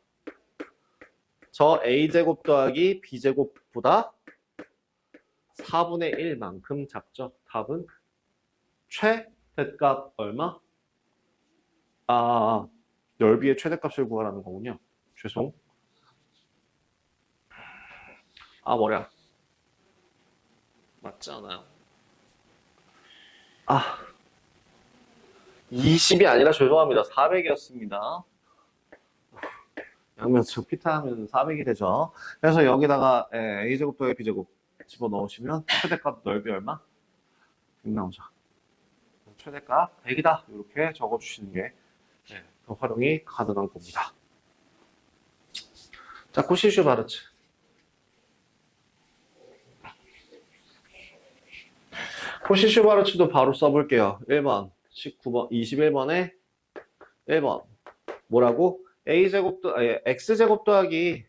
저 A제곱 더하기 B제곱보다 4분의 1만큼 작죠. 답은 최대값 얼마? 넓이의 최대값을 구하라는 거군요. 죄송. 머리야. 맞지 않아요. 20이 아니라 죄송합니다. 400이었습니다. 양면적 피타 하면 400이 되죠. 그래서 여기다가 A제곱 더하기 B제곱 집어넣으시면 최대값 넓이 얼마? 100 나오죠. 최대값 100이다. 이렇게 적어주시는 게 더 활용이 가능한 겁니다. 자, 코시슈 바르츠. 코시슈 바르츠도 바로 써볼게요. 1번, 19번, 21번에 1번. 뭐라고? x제곱 더하기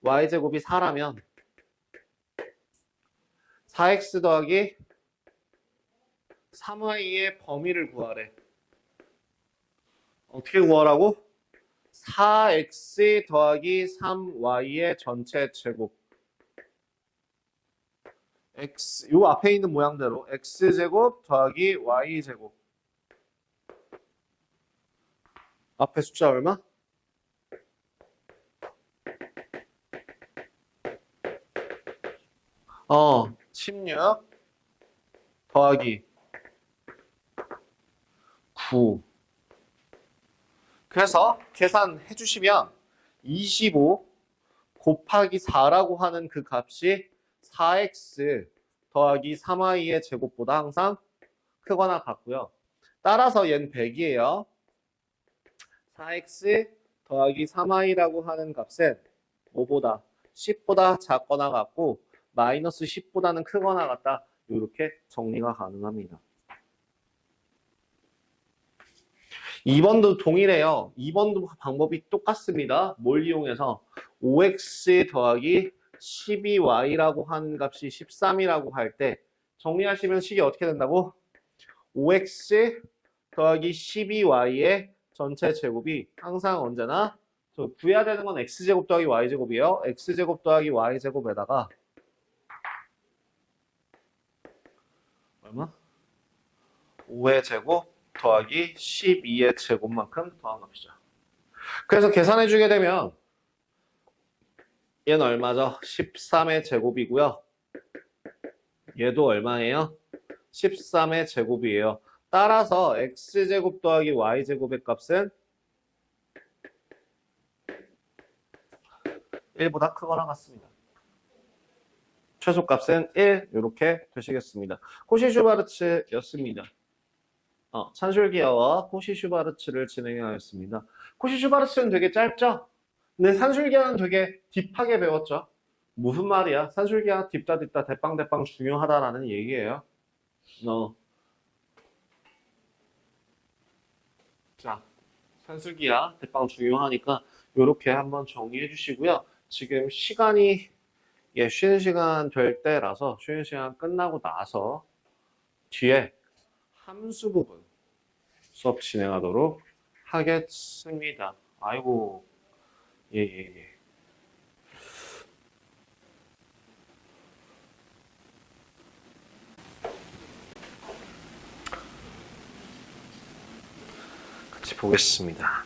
y제곱이 4라면 4x 더하기 3y의 범위를 구하래. 어떻게 구하라고? 4x 더하기 3y의 전체 제곱. 요 앞에 있는 모양대로 x제곱 더하기 y제곱. 앞에 숫자 얼마? 16 더하기 9. 그래서 계산해 주시면 25 곱하기 4라고 하는 그 값이 4x 더하기 3y의 제곱보다 항상 크거나 같고요. 따라서 얘는 100이에요. 4x 더하기 3y라고 하는 값은 5보다 10보다 작거나 같고 마이너스 10보다는 크거나 같다. 이렇게 정리가 가능합니다. 2번도 동일해요. 2번도 방법이 똑같습니다. 뭘 이용해서 5x 더하기 12y라고 하는 값이 13이라고 할 때 정리하시면 식이 어떻게 된다고? 5x 더하기 12y의 전체 제곱이 항상 언제나 저 구해야 되는 건 x제곱 더하기 y제곱이에요. x제곱 더하기 y제곱에다가 얼마? 5의 제곱 더하기 12의 제곱만큼 더한 값이죠. 그래서 계산해 주게 되면 얘는 얼마죠? 13의 제곱이고요. 얘도 얼마예요? 13의 제곱이에요. 따라서 x제곱 더하기 y제곱의 값은 1보다 크거나 같습니다. 최소값은 1 이렇게 되시겠습니다. 코시-슈바르츠였습니다. 산술기하와 코시-슈바르츠를 진행하였습니다. 코시-슈바르츠는 되게 짧죠? 근데 산술기하는 되게 딥하게 배웠죠? 무슨 말이야? 산술기하 딥다 대빵 중요하다라는 얘기예요. 자, 산술기하 대빵 중요하니까 이렇게 한번 정리해 주시고요. 지금 시간이 쉬는 시간 될 때라서 쉬는 시간 끝나고 나서 뒤에 함수 부분 수업 진행하도록 하겠습니다. 아이고, 예. 같이 보겠습니다.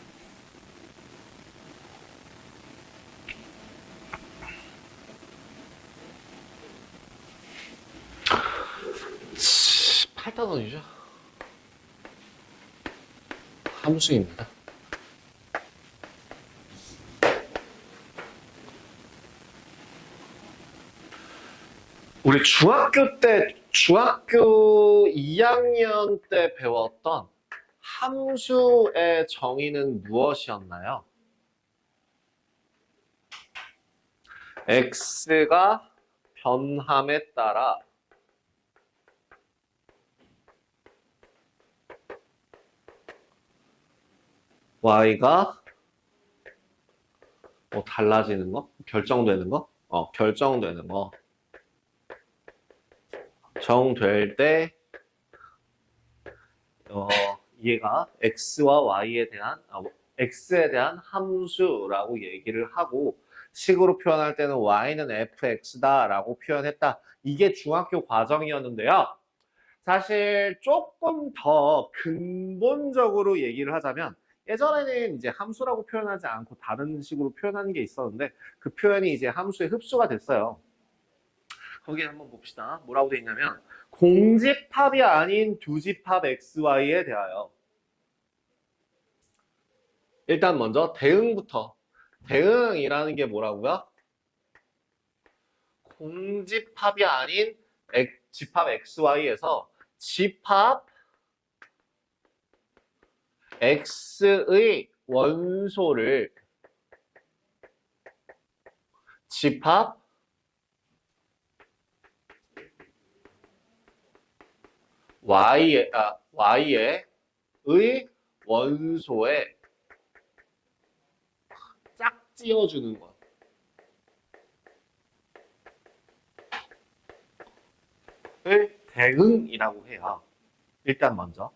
팔단원이죠. 함수입니다. 우리 중학교 2학년 때 배웠던 함수의 정의는 무엇이었나요? x가 변함에 따라 y가 뭐 달라지는 거? 결정되는 거? 결정되는 거. 정될 때 얘가 x와 y에 대한 x에 대한 함수라고 얘기를 하고 식으로 표현할 때는 y는 fx다라고 표현했다. 이게 중학교 과정이었는데요. 사실 조금 더 근본적으로 얘기를 하자면 예전에는 이제 함수라고 표현하지 않고 다른 식으로 표현하는 게 있었는데 그 표현이 이제 함수에 흡수가 됐어요. 거기에 한번 봅시다. 뭐라고 돼 있냐면 공집합이 아닌 두집합 xy에 대하여 일단 먼저 대응부터. 대응이라는 게 뭐라고요? 공집합이 아닌 집합 xy에서 집합 x의 원소를 집합 y의 의 원소에 짝지어주는 것을 대응이라고 해요. 일단 먼저.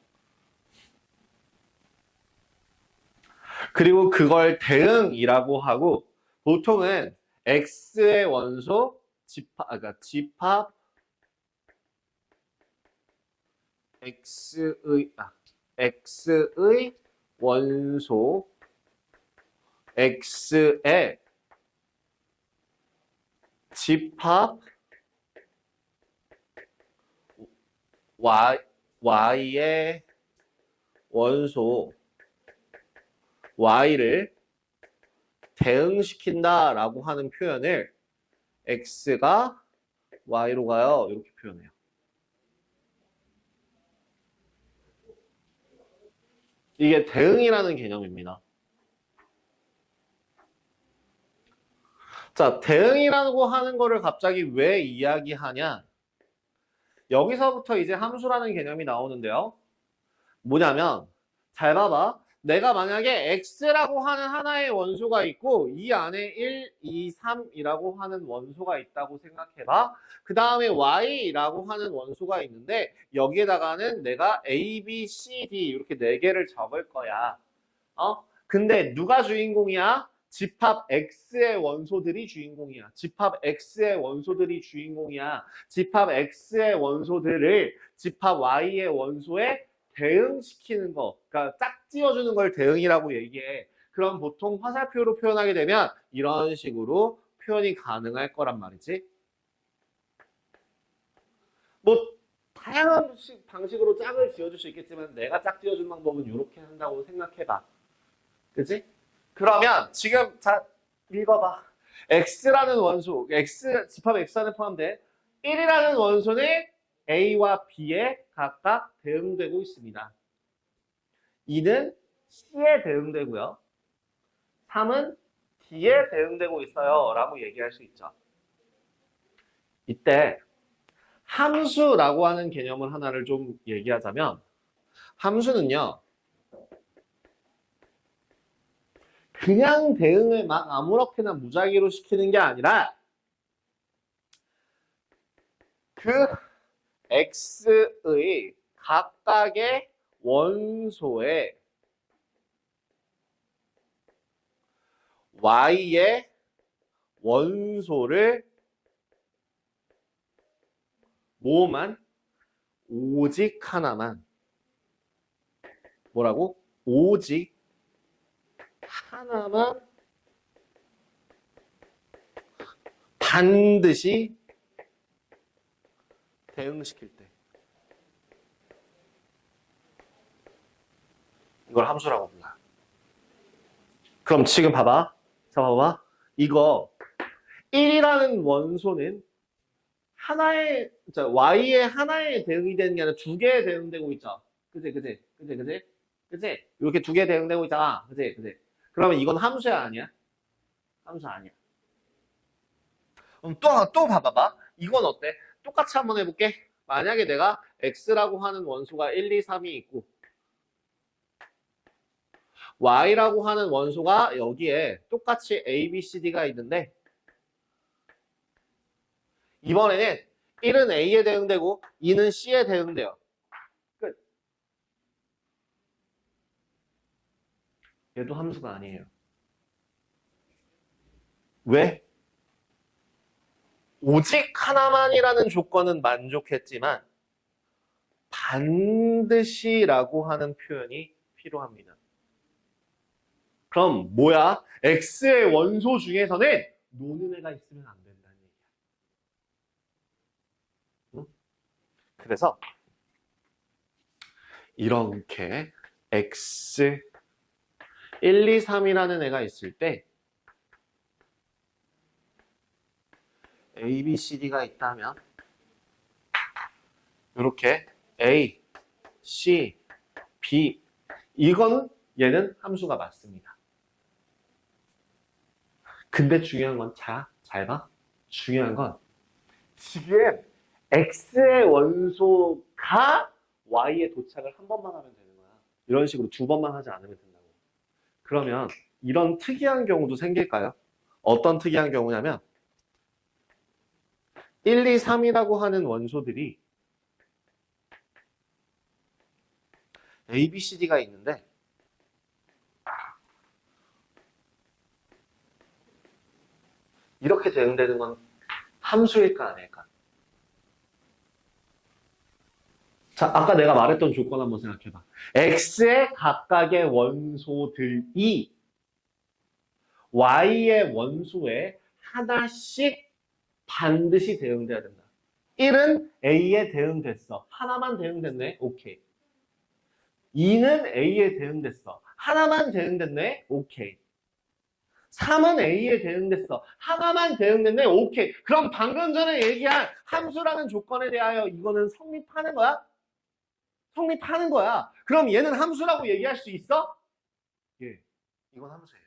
그리고 그걸 대응이라고 하고 보통은 x의 원소 그러니까 집합 x의 원소 x의 집합 y의 원소 y를 대응시킨다라고 하는 표현을 x가 y로 가요. 이렇게 표현해요. 이게 대응이라는 개념입니다. 자, 대응이라고 하는 거를 갑자기 왜 이야기하냐? 여기서부터 이제 함수라는 개념이 나오는데요. 뭐냐면 잘 봐봐. 내가 만약에 x라고 하는 하나의 원소가 있고 이 안에 1, 2, 3이라고 하는 원소가 있다고 생각해봐. 그 다음에 y라고 하는 원소가 있는데 여기에다가는 내가 a, b, c, d 이렇게 4개를 적을 거야. 근데 누가 주인공이야? 집합 x의 원소들이 주인공이야. 집합 x의 원소들이 주인공이야. 집합 x의 원소들을 집합 y의 원소에 대응시키는 거, 그러니까 짝지어주는 걸 대응이라고 얘기해. 그럼 보통 화살표로 표현하게 되면 이런 식으로 표현이 가능할 거란 말이지. 뭐 다양한 방식으로 짝을 지어줄 수 있겠지만 내가 짝 지어주는 방법은 이렇게 한다고 생각해봐. 그치? 그러면 지금 자 읽어봐. x라는 원소, 집합 x 안에 포함된 1이라는 원소는 a와 b에 각각 대응되고 있습니다. 2는 c에 대응되고요. 3은 d에 대응되고 있어요. 라고 얘기할 수 있죠. 이때 함수라고 하는 개념을 하나를 좀 얘기하자면 함수는요. 그냥 대응을 막 아무렇게나 무작위로 시키는 게 아니라 그 x의 각각의 원소에 y의 원소를 뭐만 오직 하나만 뭐라고? 오직 하나만 반드시 대응시킬 때 이걸 함수라고 불러요. 그럼 지금 봐봐. 자, 봐봐. 이거 1이라는 원소는 하나의, y의 하나에 대응이 되는 게 아니라 2개에 대응되고 있죠. 그치? 이렇게 2개 대응되고 있잖아. 그치? 그러면 이건 함수야, 아니야? 함수 아니야. 그럼 또 봐봐봐. 이건 어때? 똑같이 한번 해볼게. 만약에 내가 x라고 하는 원소가 1, 2, 3이 있고 y라고 하는 원소가 여기에 똑같이 a, b, c, d가 있는데 이번에는 1은 a에 대응되고 2는 c에 대응돼요. 끝. 얘도 함수가 아니에요. 왜? 오직 하나만이라는 조건은 만족했지만 반드시라고 하는 표현이 필요합니다. 그럼 뭐야? x의 원소 중에서는 노는 애가 있으면 안 된다는 얘기야. 응? 그래서 이렇게 x 1, 2, 3이라는 애가 있을 때 a, b, c, d가 있다면 이렇게 a, c, b 이거는 얘는 함수가 맞습니다. 근데 중요한 건 잘 봐. 중요한 건 지금 x의 원소가 y에 도착을 한 번만 하면 되는 거야. 이런 식으로 2번만 하지 않으면 된다고. 그러면 이런 특이한 경우도 생길까요? 어떤 특이한 경우냐면 1, 2, 3이라고 하는 원소들이 A, B, C, D가 있는데 이렇게 대응되는 건 함수일까 아닐까? 자, 아까 내가 말했던 조건 한번 생각해봐. X의 각각의 원소들이 Y의 원소에 하나씩 반드시 대응돼야 된다. 1은 A에 대응됐어. 하나만 대응됐네? 오케이. 2는 A에 대응됐어. 하나만 대응됐네? 오케이. 3은 A에 대응됐어. 하나만 대응됐네? 오케이. 그럼 방금 전에 얘기한 함수라는 조건에 대하여 이거는 성립하는 거야? 성립하는 거야. 그럼 얘는 함수라고 얘기할 수 있어? 예. 이건 함수예요.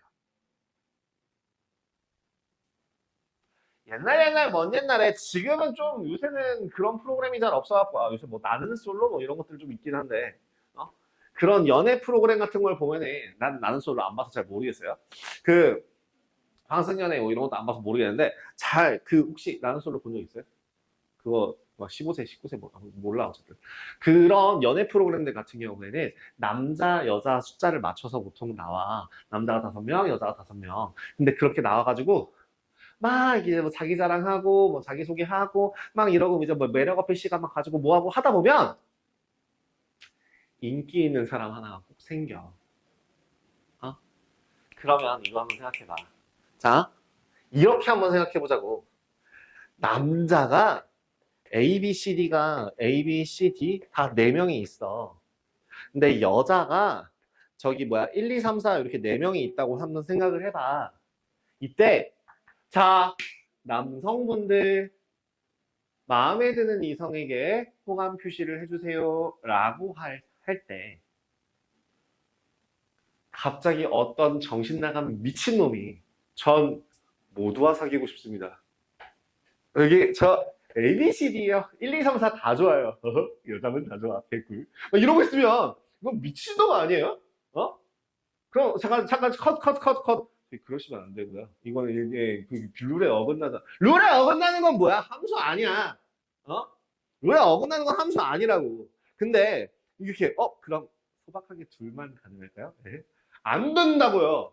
옛날 먼 옛날에 지금은 좀 요새는 그런 프로그램이 잘 없어갖고 요새 뭐 나는 솔로 뭐 이런 것들 좀 있긴 한데 그런 연애 프로그램 같은 걸 보면은 나는 솔로 안 봐서 잘 모르겠어요. 그 방송연애 뭐 이런 것도 안 봐서 모르겠는데 잘 그 혹시 나는 솔로 본 적 있어요? 그거 막 15세, 19세 뭐 몰라 어쨌든 그런 연애 프로그램들 같은 경우에는 남자, 여자 숫자를 맞춰서 보통 나와. 남자가 5명, 여자가 5명. 근데 그렇게 나와가지고 막 이제 뭐 자기 자랑하고 뭐 자기 소개하고 막 이러고 이제 뭐 매력 어필 시간 막 가지고 뭐 하고 하다 보면 인기 있는 사람 하나가 꼭 생겨. 어? 그러면 이거 한번 생각해봐. 자, 이렇게 한번 생각해보자고. 남자가 A, B, C, D가 A, B, C, D 다 4명이 있어. 근데 여자가 저기 뭐야 1, 2, 3, 4 이렇게 4명이 있다고 한번 생각을 해봐. 이때 자 남성분들 마음에 드는 이성에게 호감 표시를 해주세요 라고 할 때 갑자기 어떤 정신 나간 미친놈이 전 모두와 사귀고 싶습니다. 여기 저 ABCD요. 1, 2, 3, 4 다 좋아요. 여자는 다 좋아. 개꿀. 이러고 있으면 이건 미친놈 아니에요? 어? 그럼 잠깐 컷. 그러시면 안 되고요. 이거는 이게 그 룰에 어긋나다. 룰에 어긋나는 건 뭐야? 함수 아니야. 어? 룰에 어긋나는 건 함수 아니라고. 근데 이렇게 그럼 소박하게 둘만 가능할까요? 네. 안 된다고요.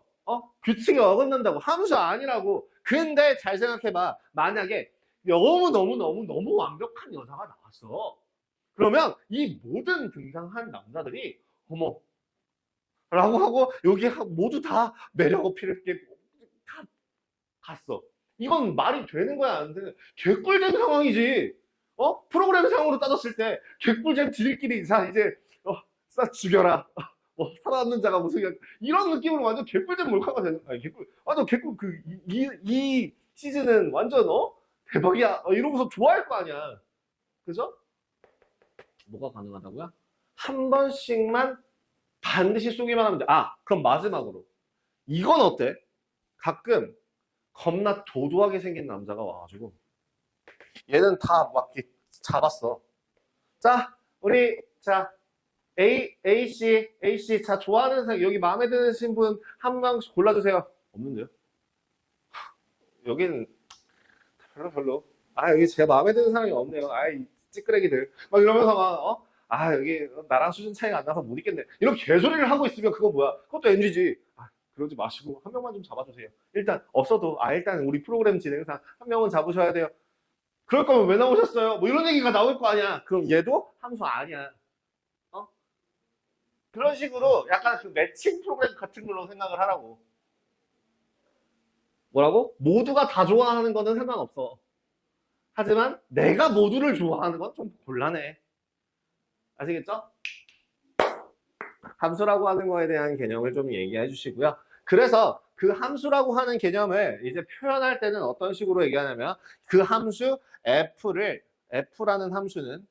규칙에 어긋난다고. 함수 아니라고. 근데 잘 생각해봐. 만약에 너무 완벽한 여자가 나왔어. 그러면 이 모든 등장한 남자들이 어머 라고 하고 여기 모두 다 매력 어필을 다 갔어. 이건 말이 되는 거야 안 되는 개꿀잼 상황이지. 프로그램상으로 따졌을 때 개꿀잼 지들끼리 자 이제 싹 죽여라. 살아남는 자가 무슨 이런 느낌으로 완전 개꿀잼 몰카가 되는 거야. 개꿀 완전 개꿀 이 시즌은 완전 대박이야. 이러고서 좋아할 거 아니야. 그죠? 뭐가 가능하다고요? 한 번씩만 반드시 쏘기만 하면 돼. 그럼 마지막으로. 이건 어때? 가끔 겁나 도도하게 생긴 남자가 와가지고 얘는 다 막 이렇게 잡았어. 자, 우리 자 A C 자 좋아하는 사람 여기 마음에 드는 분 한 명씩 골라주세요. 없는데요? 여기는 별로. 여기 제 마음에 드는 사람이 없네요. 이 찌끄레기들. 막 이러면서 여기 나랑 수준 차이가 안 나서 못 있겠네. 이런 개소리를 하고 있으면 그거 뭐야? 그것도 NG지. 그러지 마시고 한 명만 좀 잡아주세요. 일단 없어도 일단 우리 프로그램 진행상 한 명은 잡으셔야 돼요. 그럴 거면 왜 나오셨어요? 뭐 이런 얘기가 나올 거 아니야. 그럼 얘도 함수 아니야. 그런 식으로 약간 그 매칭 프로그램 같은 걸로 생각을 하라고. 뭐라고? 모두가 다 좋아하는 거는 상관없어. 하지만 내가 모두를 좋아하는 건 좀 곤란해. 아시겠죠? 함수라고 하는 거에 대한 개념을 좀 얘기해 주시고요. 그래서 그 함수라고 하는 개념을 이제 표현할 때는 어떤 식으로 얘기하냐면 그 함수 F라는 함수는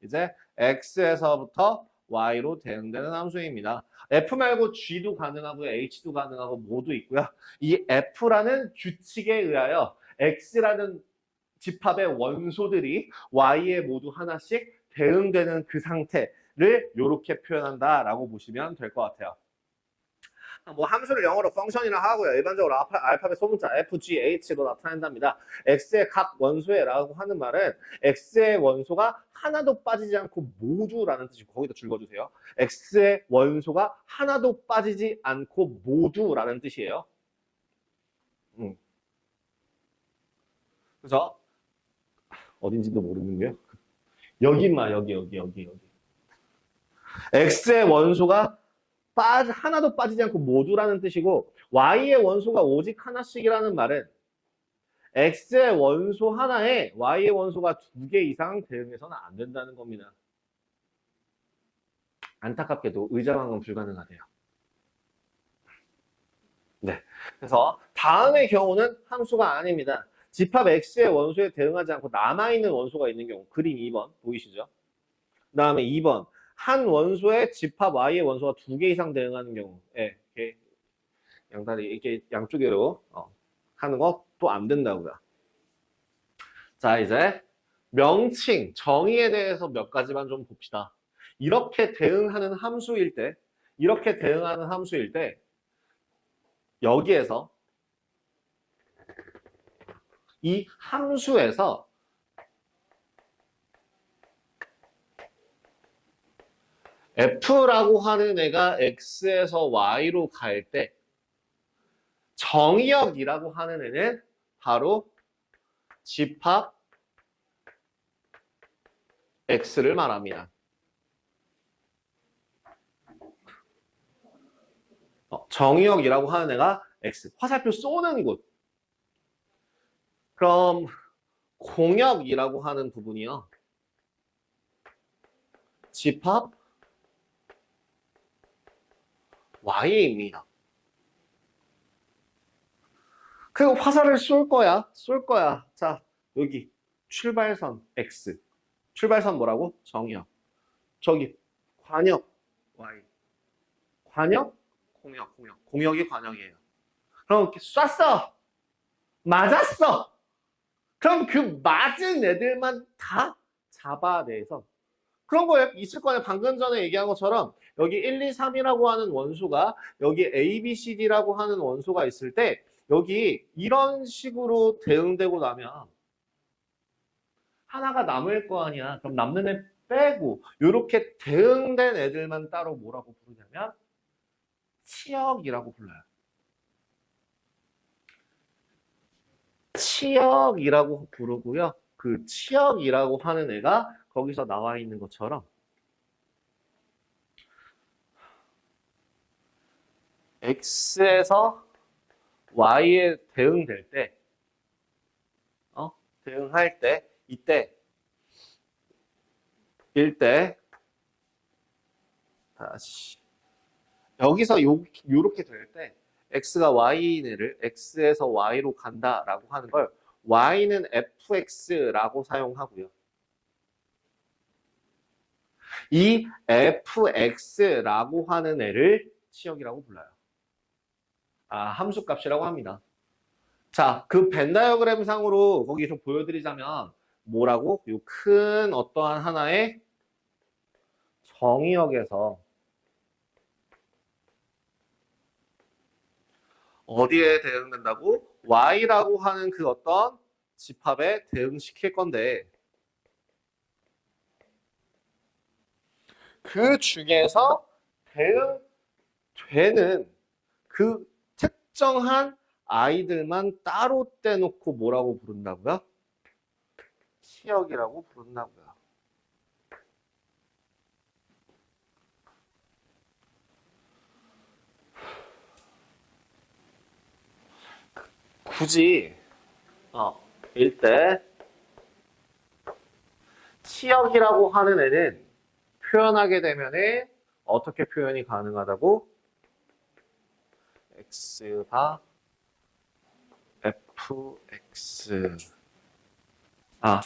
이제 X에서부터 Y로 대응되는 함수입니다. F 말고 G도 가능하고요. H도 가능하고 모두 있고요. 이 F라는 규칙에 의하여 X라는 집합의 원소들이 Y에 모두 하나씩 대응되는 그 상태를 이렇게 표현한다라고 보시면 될 것 같아요. 뭐 함수를 영어로 펑션이라 하고요. 일반적으로 알파벳 소문자 FGH로 나타낸답니다. x의 각 원소에라고 하는 말은 x의 원소가 하나도 빠지지 않고 모두라는 뜻이고 거기다 줄 거주세요. x의 원소가 하나도 빠지지 않고 모두라는 뜻이에요. 그래서 어딘지도 모르는데요. 여기만 여기. x의 원소가 하나도 빠지지 않고 모두라는 뜻이고 y의 원소가 오직 하나씩이라는 말은 x의 원소 하나에 y의 원소가 2개 이상 대응해서는 안 된다는 겁니다. 안타깝게도 의자방은 불가능하대요. 네. 그래서 다음의 경우는 함수가 아닙니다. 집합 x의 원소에 대응하지 않고 남아있는 원소가 있는 경우. 그림 2번 보이시죠? 그 다음에 2번. 한 원소에 집합 y의 원소가 2개 이상 대응하는 경우. 예, 이렇게 양다리 이렇게 양쪽으로 하는 거 또 안 된다고요. 자, 이제 명칭, 정의에 대해서 몇 가지만 좀 봅시다. 이렇게 대응하는 함수일 때, 여기에서 이 함수에서 f라고 하는 애가 x에서 y로 갈 때 정의역이라고 하는 애는 바로 집합 x를 말합니다. 정의역이라고 하는 애가 x. 화살표 쏘는 곳. 그럼 공역이라고 하는 부분이요. 집합 y입니다. 그리고 화살을 쏠 거야. 자, 여기 출발선 x. 출발선 뭐라고? 정의역. 저기 관역 y. 관역? 공역. 공역이 관역이에요. 그럼 이렇게 쐈어. 맞았어. 그럼 그 맞은 애들만 다 잡아내서 그런 거 있을 거예요. 방금 전에 얘기한 것처럼 여기 1, 2, 3이라고 하는 원소가 여기 A, B, C, D라고 하는 원소가 있을 때 여기 이런 식으로 대응되고 나면 하나가 남을 거 아니야. 그럼 남는 애 빼고 이렇게 대응된 애들만 따로 뭐라고 부르냐면 치역이라고 불러요. 치역이라고 부르고요. 그 치역이라고 하는 애가 거기서 나와 있는 것처럼 x에서 y에 대응될 때, 대응할 때, 다시 여기서 요렇게 될 때 x가 y를 x에서 y로 간다라고 하는 걸 y는 fx라고 사용하고요. 이 fx라고 하는 애를 치역이라고 불러요. 함수값이라고 합니다. 자, 그 벤 다이어그램 상으로 거기 좀 보여드리자면 뭐라고? 요 큰 어떠한 하나의 정의역에서 어디에 대응된다고? y라고 하는 그 어떤 집합에 대응시킬 건데 그 중에서 대응되는 그 특정한 아이들만 따로 떼놓고 뭐라고 부른다고요? 치역이라고 부른다고요. 굳이 일 때 치역이라고 하는 애는 표현하게 되면은 어떻게 표현이 가능하다고? x가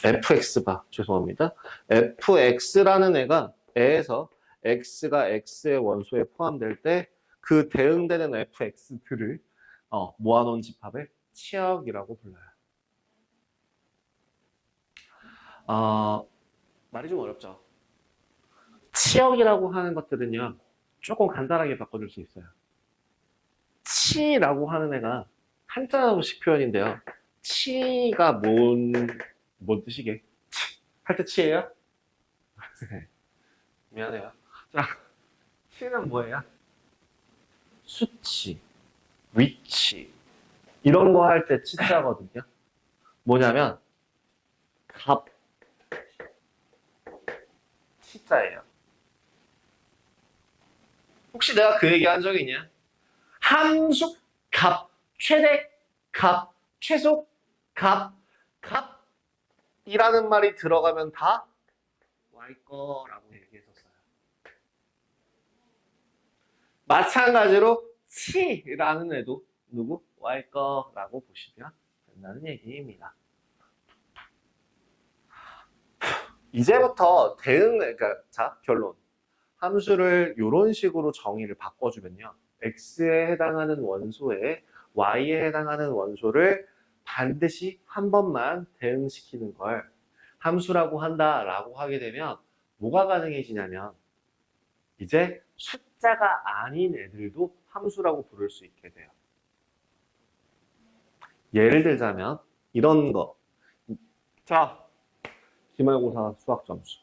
fx바 죄송합니다. fx라는 애에서 x가 x의 원소에 포함될 때 그 대응되는 fx들을 모아놓은 집합을 치역이라고 불러요. 말이 좀 어렵죠. 치역이라고 하는 것들은요 조금 간단하게 바꿔줄 수 있어요. 치라고 하는 애가 한자식 표현인데요. 치가 뭔 뜻이게? 할 때 치예요? 미안해요. 자, 치는 뭐예요? 수치, 위치 이런 거 할 때 치자거든요. 뭐냐면 갑 치자예요. 혹시 내가 그 얘기 한 적이 있냐? 함수 값, 최대 값, 최소 값, 값이라는 말이 들어가면 다 y 거라고 얘기했었어요. 마찬가지로 치라는 애도 누구? y 거라고 보시면 된다는 얘기입니다. 이제부터 그러니까 자, 결론. 함수를 이런 식으로 정의를 바꿔주면요. x에 해당하는 원소에 y에 해당하는 원소를 반드시 한 번만 대응시키는 걸 함수라고 한다라고 하게 되면 뭐가 가능해지냐면 이제 숫자가 아닌 애들도 함수라고 부를 수 있게 돼요. 예를 들자면 이런 거. 자, 기말고사 수학 점수.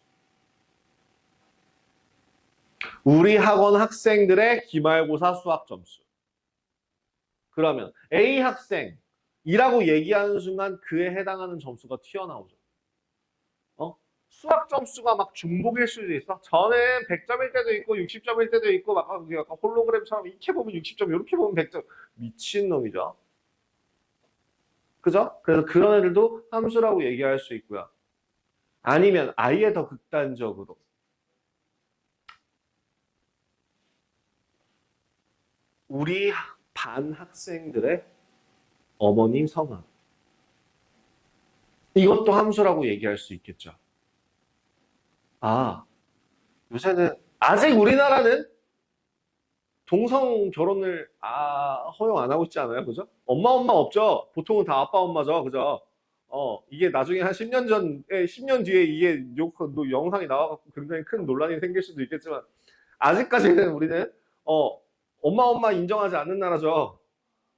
우리 학원 학생들의 기말고사 수학 점수. 그러면 A 학생이라고 얘기하는 순간 그에 해당하는 점수가 튀어나오죠. 수학 점수가 막 중복일 수도 있어. 저는 100점일 때도 있고 60점일 때도 있고 막 약간 홀로그램처럼 이렇게 보면 60점, 이렇게 보면 100점. 미친놈이죠. 그죠? 그래서 그런 애들도 함수라고 얘기할 수 있고요. 아니면 아예 더 극단적으로 우리 반 학생들의 어머님 성함. 이것도 함수라고 얘기할 수 있겠죠. 아, 요새는 아직 우리나라는 동성 결혼을 허용 안 하고 있지 않아요? 그죠? 엄마 없죠? 보통은 다 아빠 엄마죠. 그죠? 이게 나중에 한 10년 전에 10년 뒤에 이게 영상이 나와갖고 굉장히 큰 논란이 생길 수도 있겠지만 아직까지는 우리는 엄마 인정하지 않는 나라죠.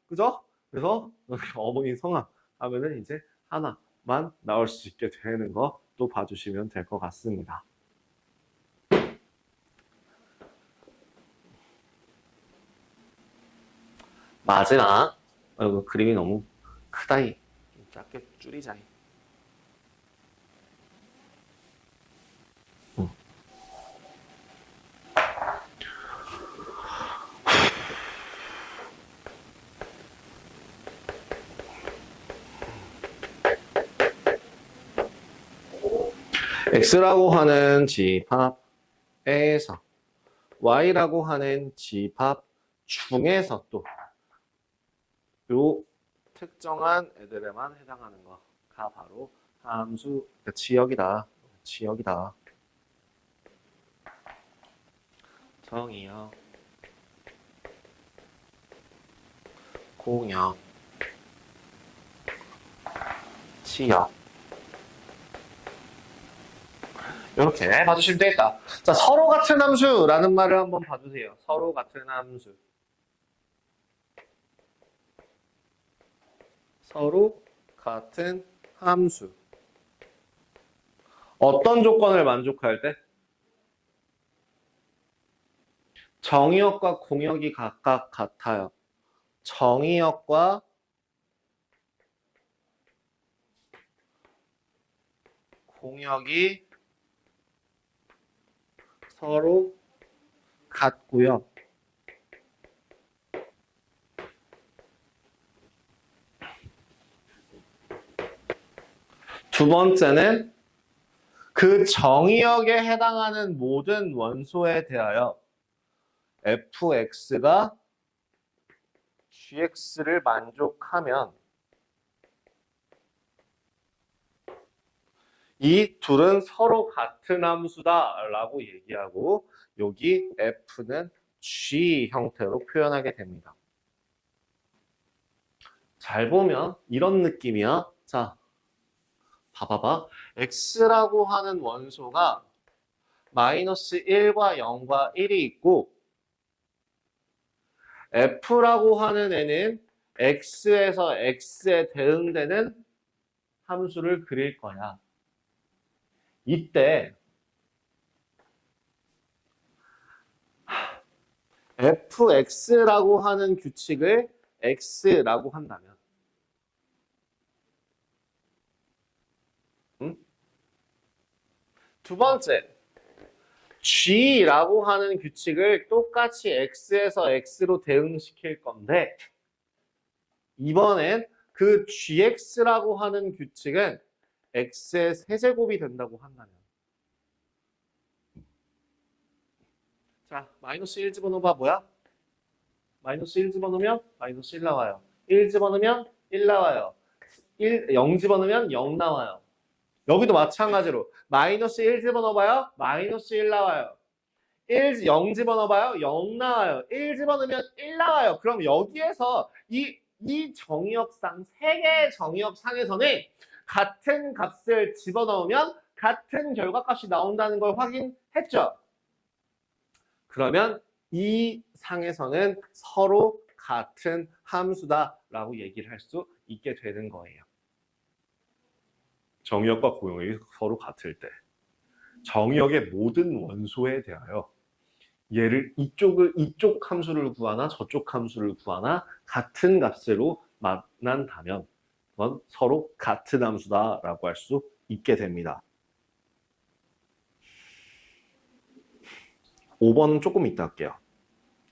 그죠? 그래서 어머니 성함 하면은 이제 하나만 나올 수 있게 되는 거 또 봐주시면 될 것 같습니다. 마지막 그림이 너무 크다이. 좀 작게 줄이자이. X라고 하는 집합에서 Y라고 하는 집합 중에서 또 요 특정한 애들에만 해당하는 거가 바로 함수 지역이다. 지역이다. 정의역, 공역, 지역. 이렇게 봐주시면 되겠다. 자, 서로 같은 함수라는 말을 한번 봐주세요. 서로 같은 함수. 서로 같은 함수. 어떤 조건을 만족할 때? 정의역과 공역이 각각 같아요. 정의역과 공역이 서로 같고요. 두 번째는 그 정의역에 해당하는 모든 원소에 대하여 fx가 gx를 만족하면 이 둘은 서로 같은 함수다라고 얘기하고 여기 f는 g 형태로 표현하게 됩니다. 잘 보면 이런 느낌이야. 자, 봐봐봐. x라고 하는 원소가 마이너스 1과 0과 1이 있고 f라고 하는 애는 x에서 x에 대응되는 함수를 그릴 거야. 이때 fx라고 하는 규칙을 x라고 한다면, 응? 두 번째, g라고 하는 규칙을 똑같이 x에서 x로 대응시킬 건데, 이번엔 그 gx라고 하는 규칙은 x의 세제곱이 된다고 한다면, 자, 마이너스 1 집어넣어봐. 뭐야? 마이너스 1 집어넣으면 마이너스 1 나와요. 1 집어넣으면 1 나와요. 0 집어넣으면 0 나와요. 여기도 마찬가지로 마이너스 1 집어넣어봐요. 마이너스 1 나와요. 0 집어넣어봐요. 0 나와요. 1 집어넣으면 1 나와요. 그럼 여기에서 이 정의역상, 세 개의 정의역상에서는 같은 값을 집어넣으면 같은 결과값이 나온다는 걸 확인했죠. 그러면 이 상에서는 서로 같은 함수다라고 얘기를 할 수 있게 되는 거예요. 정의역과 고용이 서로 같을 때 정의역의 모든 원소에 대하여 얘를 이쪽 함수를 구하나 저쪽 함수를 구하나 같은 값으로 만난다면 그건 서로 같은 함수다라고 할 수 있게 됩니다. 5번은 조금 이따 할게요.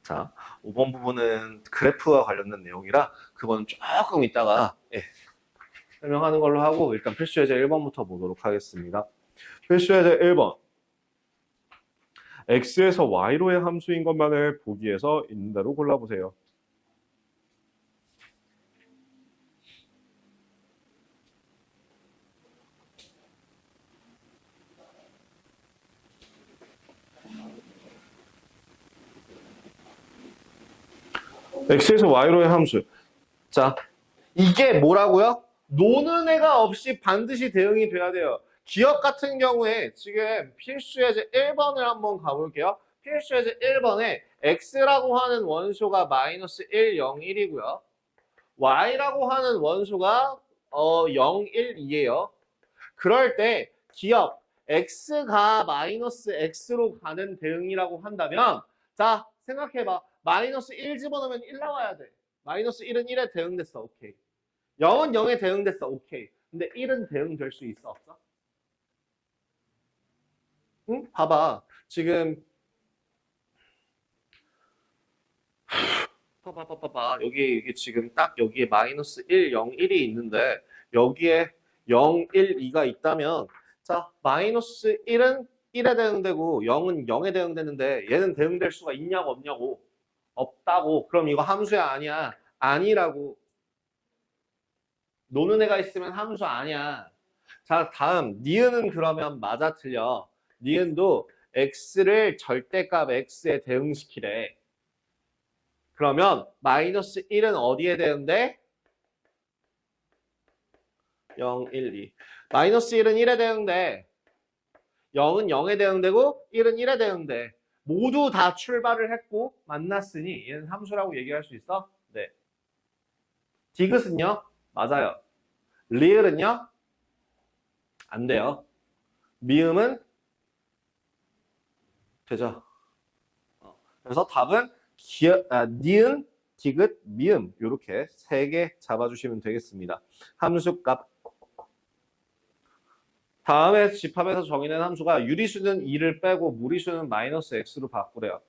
자, 5번 부분은 그래프와 관련된 내용이라 그건 조금 이따가 설명하는 걸로 하고 일단 필수예제 1번부터 보도록 하겠습니다. 필수예제 1번. x에서 y로의 함수인 것만을 보기에서 있는 대로 골라보세요. x에서 y로의 함수. 자, 이게 뭐라고요? 노는 애가 없이 반드시 대응이 돼야 돼요. 기억 같은 경우에 지금 필수예제 1번을 한번 가볼게요. 필수예제 1번에 x라고 하는 원소가 마이너스 1, 0, 1이고요. y라고 하는 원소가 0, 1, 2예요. 그럴 때 기억 x가 마이너스 x로 가는 대응이라고 한다면 자 생각해봐. 마이너스 1 집어넣으면 1 나와야 돼. 마이너스 1은 1에 대응됐어. 오케이. 0은 0에 대응됐어. 오케이. 근데 1은 대응될 수 있어? 없어? 응? 봐봐. 지금 봐봐. 여기 지금 딱 여기에 마이너스 1, 0, 1이 있는데 여기에 0, 1, 2가 있다면 자 마이너스 1은 1에 대응되고 0은 0에 대응되는데 얘는 대응될 수가 있냐고 없냐고 없다고. 그럼 이거 함수야 아니야? 아니라고. 노는 애가 있으면 함수 아니야. 자 다음 니은은 그러면 맞아 틀려. 니은도 x를 절대값 x에 대응시키래. 그러면 마이너스 1은 어디에 대응돼? 0, 1, 2. 마이너스 1은 1에 대응돼. 0은 0에 대응되고 1은 1에 대응돼. 모두 다 출발을 했고 만났으니 얘는 함수라고 얘기할 수 있어? 네. 디귿은요? 맞아요. 리을은요? 안 돼요. 미음은 되죠. 그래서 답은 니은, 디귿, 미음 이렇게 세 개 잡아주시면 되겠습니다. 함수값. 다음에 집합에서 정의된 함수가 유리수는 2를 빼고 무리수는 마이너스 x로 바꾸래요.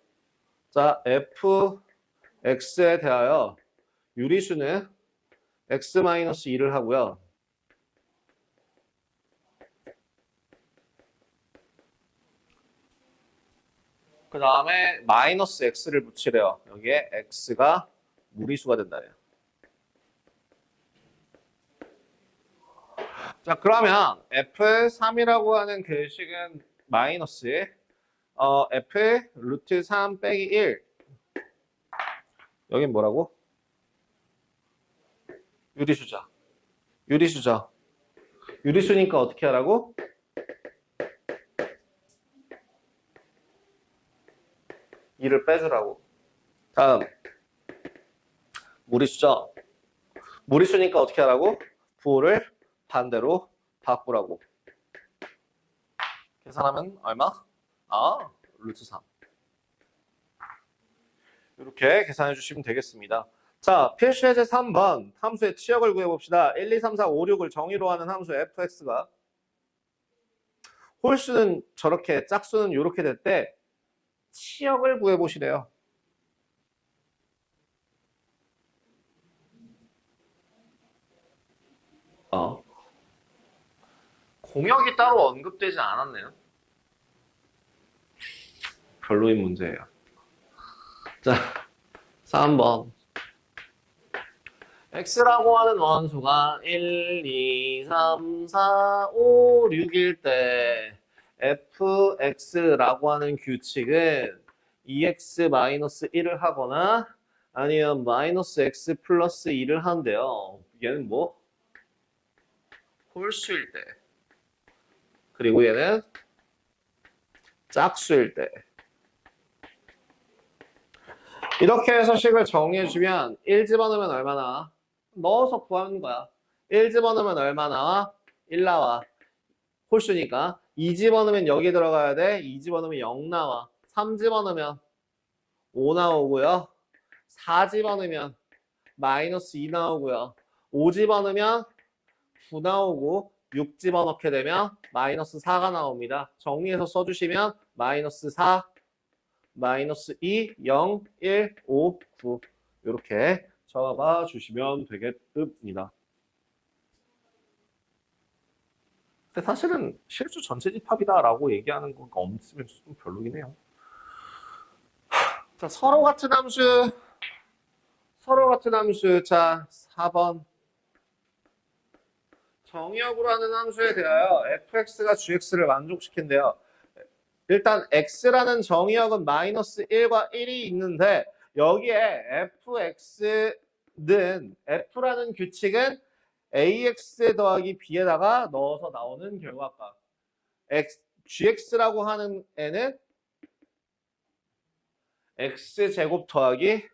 자, fx에 대하여 유리수는 x 마이너스 2를 하고요. 그 다음에 마이너스 x를 붙이래요. 여기에 x가 무리수가 된다네요. 자, 그러면 f3이라고 하는 계식은 마이너스 f 루트 3 빼기 1. 여긴 뭐라고? 유리수죠. 유리수죠. 유리수니까 어떻게 하라고? (2를) 빼주라고. 다음 무리수죠. 무리수니까 어떻게 하라고? 부호를 반대로 바꾸라고. 계산하면 얼마? 아, 루트 3. 이렇게 계산해 주시면 되겠습니다. 자, 필수 예제 3번. 함수의 치역을 구해봅시다. 1, 2, 3, 4, 5, 6을 정의로 하는 함수 fx가 홀수는 저렇게, 짝수는 이렇게 될 때 치역을 구해보시래요. 공역이 따로 언급되지 않았네요. 별로인 문제예요. 자, 3번. x라고 하는 원수가 1, 2, 3, 4, 5, 6일 때 fx라고 하는 규칙은 2x-1을 하거나 아니면 마이너스 x 플러스 2를 한대요. 얘는 뭐? 홀수일 때. 그리고 얘는 짝수일 때. 이렇게 해서 식을 정리해주면 1 집어넣으면 얼마나? 넣어서 구하는 거야. 1 집어넣으면 얼마 나와? 1 나와. 홀수니까. 2 집어넣으면 여기 들어가야 돼. 2 집어넣으면 0 나와. 3 집어넣으면 5 나오고요. 4 집어넣으면 마이너스 2 나오고요. 5 집어넣으면 9 나오고 6 집어넣게 되면 마이너스 4가 나옵니다. 정리해서 써주시면 마이너스 4, 마이너스 2, 0, 1, 5, 9 이렇게 적어봐 주시면 되겠습니다. 근데 사실은 실수 전체 집합이다라고 얘기하는 건 없으면 좀 별로긴 해요. 자, 서로 같은 함수. 자, 4번. 정의역으로 하는 함수에 대하여 fx가 gx를 만족시킨대요. 일단 x라는 정의역은 마이너스 1과 1이 있는데 여기에 f라는 규칙은 ax 더하기 b에다가 넣어서 나오는 결과값. gx라고 하는 애는 x제곱 더하기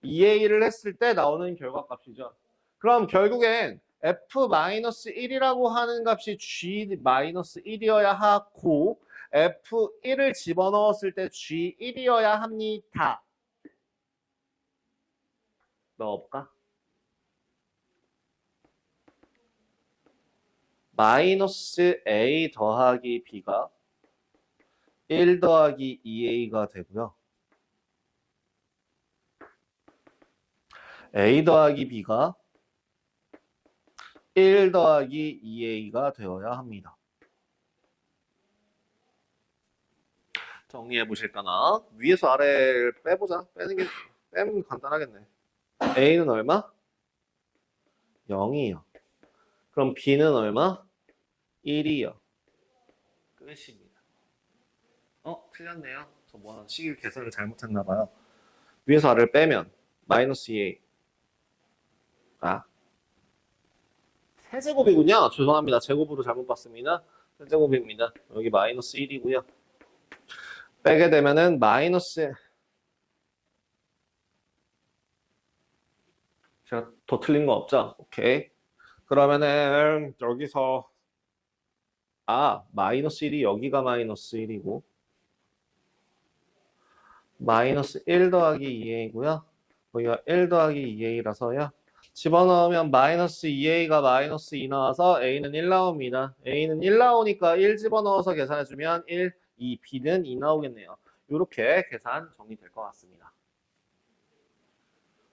2a를 했을 때 나오는 결과값이죠. 그럼 결국엔 f-1이라고 하는 값이 g-1이어야 하고 f1을 집어넣었을 때 g1이어야 합니다. 넣어볼까? 마이너스 a 더하기 b가 1 더하기 2a가 되고요. a 더하기 b가 1 더하기 2a가 되어야 합니다. 정리해 보실까나? 위에서 아래를 빼보자. 빼면 간단하겠네. a는 얼마? 0이요. 그럼 b는 얼마? 1이요. 끝입니다. 틀렸네요. 저 뭐 식일 계산을 잘못했나 봐요. 위에서 아래를 빼면 마이너스 2a. 세제곱이군요. 죄송합니다. 제곱으로 잘못 봤습니다. 세제곱입니다. 여기 마이너스 1이고요. 빼게 되면은 마이너스, 제가 더 틀린 거 없죠? 오케이. 그러면은 여기서 마이너스 1이 여기가 마이너스 1이고 마이너스 1 더하기 2a고요. 여기가 1 더하기 2a라서요. 집어넣으면 마이너스 2a가 마이너스 2 나와서 a는 1 나옵니다. a는 1 나오니까 1 집어넣어서 계산해주면 1, 2, b는 2 나오겠네요. 이렇게 계산 정리될 것 같습니다.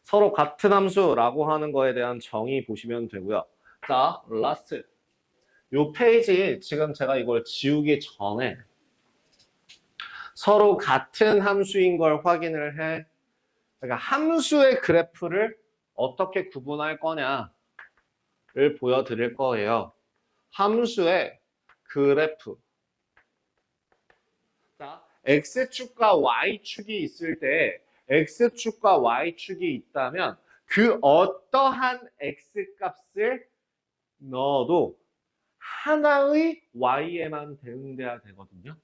서로 같은 함수라고 하는 거에 대한 정의 보시면 되고요. 자, 라스트. 요 페이지 지금 제가 이걸 지우기 전에 서로 같은 함수인 걸 확인을 해. 그러니까 함수의 그래프를 어떻게 구분할 거냐를 보여드릴 거예요. 함수의 그래프. 자, X축과 Y축이 있을 때 X축과 Y축이 있다면 그 어떠한 X값을 넣어도 하나의 Y에만 대응돼야 되거든요.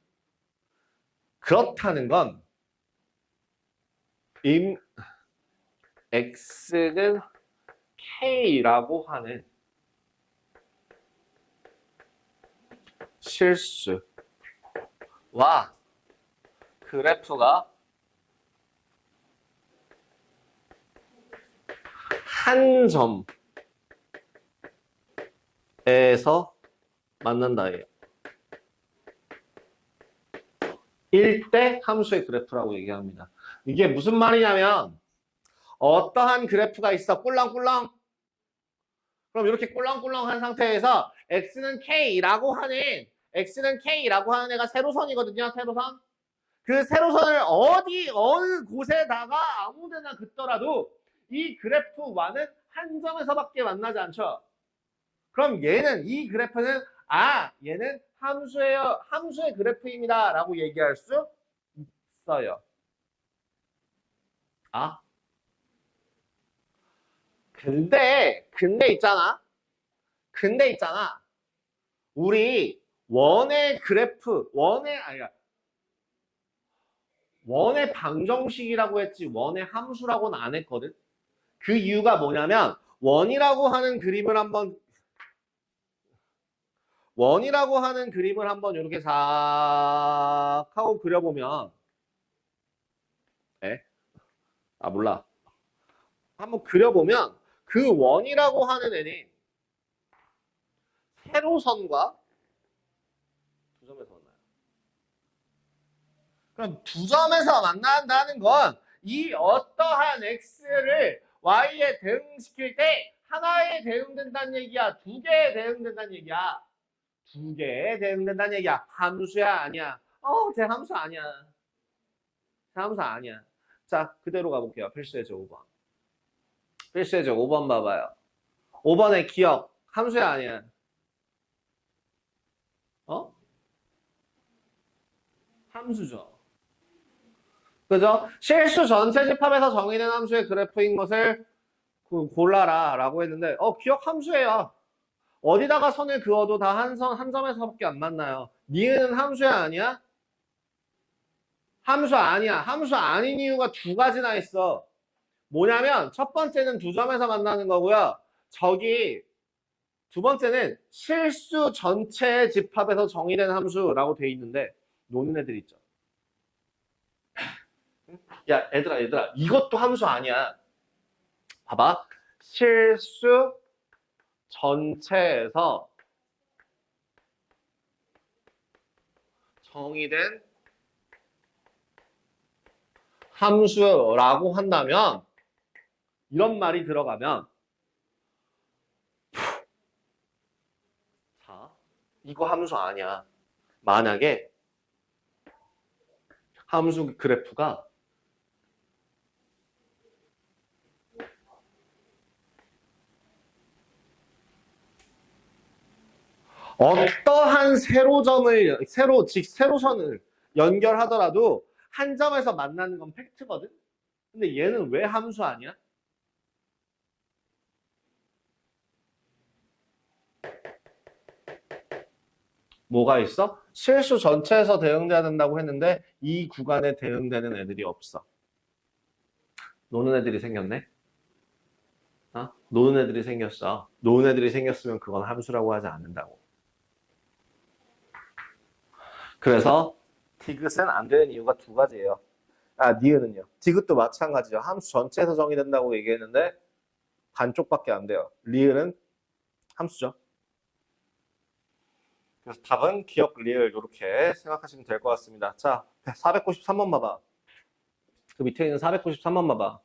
그렇다는 건 x는 k라고 하는 실수와 그래프가 한 점에서 만난다예요. 1대 함수의 그래프라고 얘기합니다. 이게 무슨 말이냐면 어떠한 그래프가 있어. 꿀렁꿀렁. 그럼 이렇게 꿀렁꿀렁한 상태에서 x는 k라고 하는 애가 세로선이거든요. 세로선. 그 세로선을 어느 곳에다가 아무데나 긋더라도 이 그래프와는 한 점에서밖에 만나지 않죠. 그럼 이 그래프는 얘는 함수의 그래프입니다 라고 얘기할 수 있어요. 근데 있잖아. 우리 원의 방정식이라고 했지 원의 함수라고는 안 했거든. 그 이유가 뭐냐면 원이라고 하는 그림을 한번 이렇게 싹 하고 그려보면 몰라. 한번 그려보면 그 원이라고 하는 애는 세로선과 두 점에서 만나요. 그럼 두 점에서 만난다는 건 이 어떠한 x를 y에 대응시킬 때 하나에 대응된다는 얘기야? 두 개에 대응된다는 얘기야? 두 개에 대응된다는 얘기야. 함수야 아니야? 제 함수 아니야. 제 함수 아니야. 자, 그대로 가볼게요. 필수의 제 5번. 필수의 제 5번 봐봐요. 5번의 기억. 함수야 아니야? 함수죠. 그죠? 실수 전체 집합에서 정의된 함수의 그래프인 것을 골라라 라고 했는데 기억 함수예요. 어디다가 선을 그어도 다 한 점에서밖에 안 만나요. 니은 함수야 아니야? 함수 아니야. 함수 아닌 이유가 두 가지나 있어. 뭐냐면 첫 번째는 두 점에서 만나는 거고요. 두 번째는 실수 전체 집합에서 정의된 함수라고 돼 있는데 노는 애들 있죠. 야 얘들아 이것도 함수 아니야. 봐봐. 실수 전체에서 정의된 함수라고 한다면 이런 말이 들어가면 자, 이거 함수 아니야. 만약에 함수 그래프가 어떠한 세로선을 연결하더라도 한 점에서 만나는 건 팩트거든? 근데 얘는 왜 함수 아니야? 뭐가 있어? 실수 전체에서 대응돼야 된다고 했는데 이 구간에 대응되는 애들이 없어. 노는 애들이 생겼네? 노는 애들이 생겼어. 노는 애들이 생겼으면 그건 함수라고 하지 않는다고. 그래서 디귿은 안 되는 이유가 두 가지예요. 니은은요. 디귿도 마찬가지죠. 함수 전체에서 정의된다고 얘기했는데 반쪽밖에 안 돼요. 리을은 함수죠. 그래서 답은 기억 리을 이렇게 생각하시면 될 것 같습니다. 자, 493번 봐봐. 그 밑에 있는 493번 봐봐.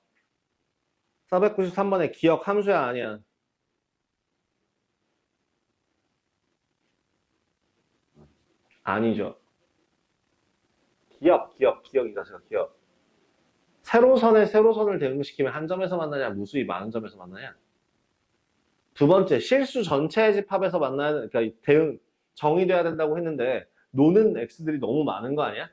493번에 기억 함수야 아니야? 아니죠. 기억이다. 기억. 세로선을 대응시키면 한 점에서 만나냐, 무수히 많은 점에서 만나냐? 두 번째, 실수 전체 집합에서 만나야, 그러니까 정의돼야 된다고 했는데, 노는 x들이 너무 많은 거 아니야?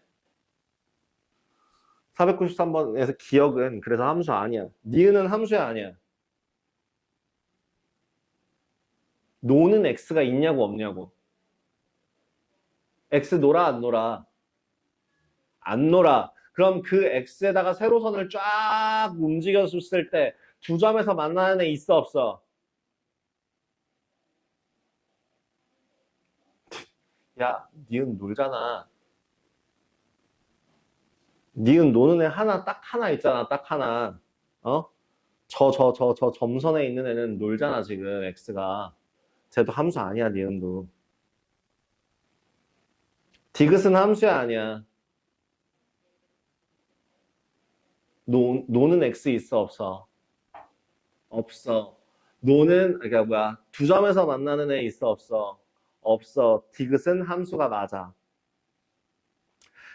493번에서 기억은 그래서 함수 아니야. 니은은 함수야 아니야? 노는 x가 있냐고 없냐고. x 놀아 안 놀아? 안 놀아. 그럼 그 x에다가 세로선을 쫙 움직였을 때 두 점에서 만나는 애 있어 없어? 야, 니은 놀잖아. 니은 노는 애 하나 딱 하나 있잖아. 딱 하나. 어? 저 점선에 있는 애는 놀잖아 지금 x가. 쟤도 함수 아니야 니은도. 디귿은 함수야 아니야. 노는 x 있어 없어? 없어. 노는 그러니까 뭐야? 두 점에서 만나는 애 있어 없어? 없어. 디귿은 함수가 맞아.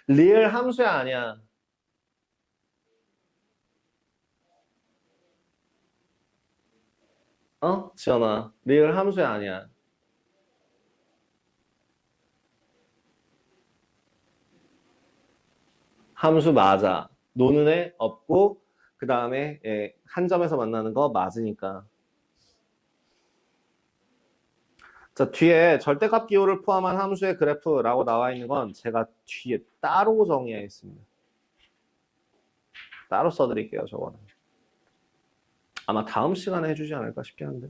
리얼 함수야 아니야? 어? 지연아. 리얼 함수야 아니야? 함수 맞아. 노는 애 없고 그 다음에 한 점에서 만나는 거 맞으니까. 자, 뒤에 절대값 기호를 포함한 함수의 그래프라고 나와 있는 건 제가 뒤에 따로 정의하겠습니다. 따로 써드릴게요, 저거는. 아마 다음 시간에 해주지 않을까 싶긴 한데.